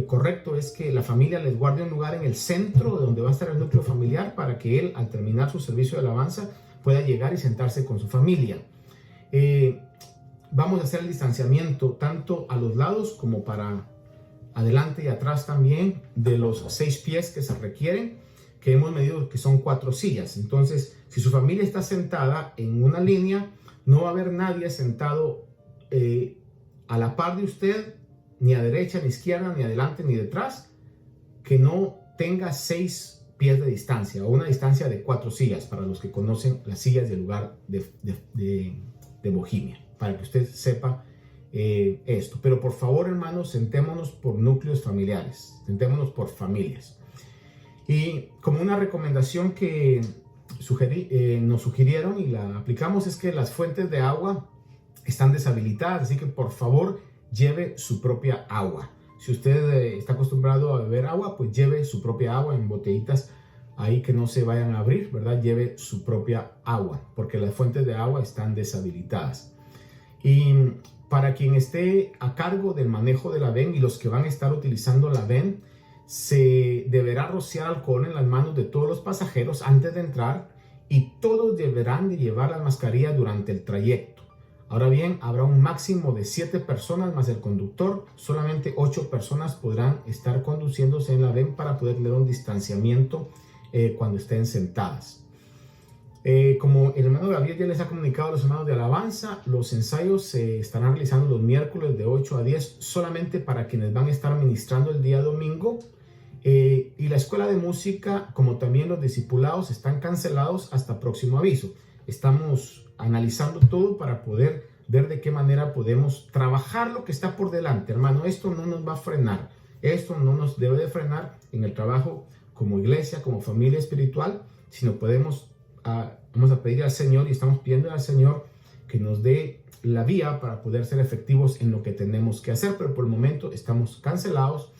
correcto es que la familia les guarde un lugar en el centro donde va a estar el núcleo familiar para que él, al terminar su servicio de alabanza, pueda llegar y sentarse con su familia. Vamos a hacer el distanciamiento tanto a los lados como para adelante y atrás también de los 6 pies que se requieren, que hemos medido que son 4 sillas. Entonces, si su familia está sentada en una línea, no va a haber nadie sentado a la par de usted, ni a derecha, ni izquierda, ni adelante, ni detrás, que no tenga 6 pies de distancia o una distancia de 4 sillas, para los que conocen las sillas del lugar de Bohemia, para que usted sepa esto. Pero por favor, hermanos, sentémonos por núcleos familiares, sentémonos por familias. Y como una recomendación que nos sugirieron y la aplicamos es que las fuentes de agua están deshabilitadas, así que por favor lleve su propia agua. Si usted está acostumbrado a beber agua, pues lleve su propia agua en botellitas ahí que no se vayan a abrir, ¿verdad? Lleve su propia agua, porque las fuentes de agua están deshabilitadas. Y para quien esté a cargo del manejo de la VEN y los que van a estar utilizando la VEN, se deberá rociar alcohol en las manos de todos los pasajeros antes de entrar y todos deberán de llevar las mascarillas durante el trayecto. Ahora bien, habrá un máximo de 7 personas más el conductor. Solamente 8 personas podrán estar conduciéndose en la VEN para poder tener un distanciamiento cuando estén sentadas. Como el hermano Gabriel ya les ha comunicado a los hermanos de alabanza, los ensayos se estarán realizando los miércoles de 8 a 10 solamente para quienes van a estar ministrando el día domingo. Y la escuela de música, como también los discipulados, están cancelados hasta próximo aviso. Estamos analizando todo para poder ver de qué manera podemos trabajar lo que está por delante, hermano. Esto no nos va a frenar, esto no nos debe de frenar en el trabajo como iglesia, como familia espiritual, sino vamos a pedir al Señor y estamos pidiendo al Señor que nos dé la vía para poder ser efectivos en lo que tenemos que hacer, pero por el momento estamos cancelados.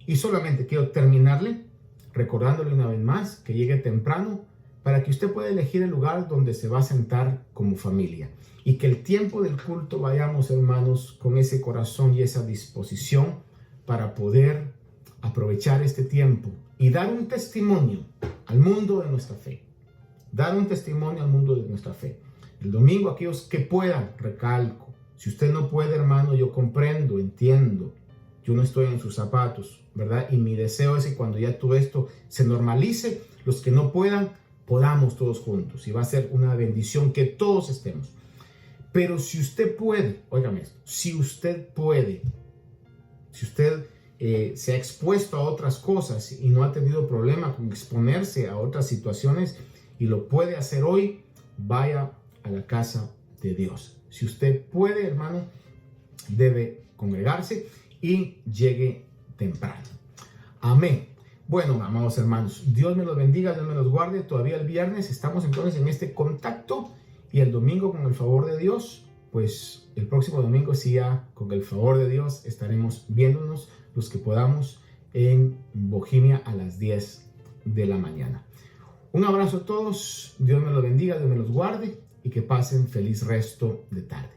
Y solamente quiero terminarle recordándole una vez más que llegue temprano para que usted pueda elegir el lugar donde se va a sentar como familia y que el tiempo del culto vayamos, hermanos, con ese corazón y esa disposición para poder aprovechar este tiempo y dar un testimonio al mundo de nuestra fe. Dar un testimonio al mundo de nuestra fe. El domingo, aquellos que puedan, recalco. Si usted no puede, hermano, yo comprendo, entiendo. yo no estoy en sus zapatos, ¿verdad? Y mi deseo es que cuando ya todo esto se normalice, los que no puedan, podamos todos juntos. Y va a ser una bendición que todos estemos. Pero si usted puede, óigame esto, si usted puede, si usted se ha expuesto a otras cosas y no ha tenido problema con exponerse a otras situaciones y lo puede hacer hoy, vaya a la casa de Dios. Si usted puede, hermano, debe congregarse y llegue temprano. Amén. Bueno, amados hermanos, Dios me los bendiga, Dios me los guarde. Todavía el viernes estamos entonces en este contacto y el domingo, con el favor de Dios, pues el próximo domingo sí ya con el favor de Dios estaremos viéndonos los que podamos en Bohemia a las 10 de la mañana. Un abrazo a todos, Dios me los bendiga, Dios me los guarde y que pasen feliz resto de tarde.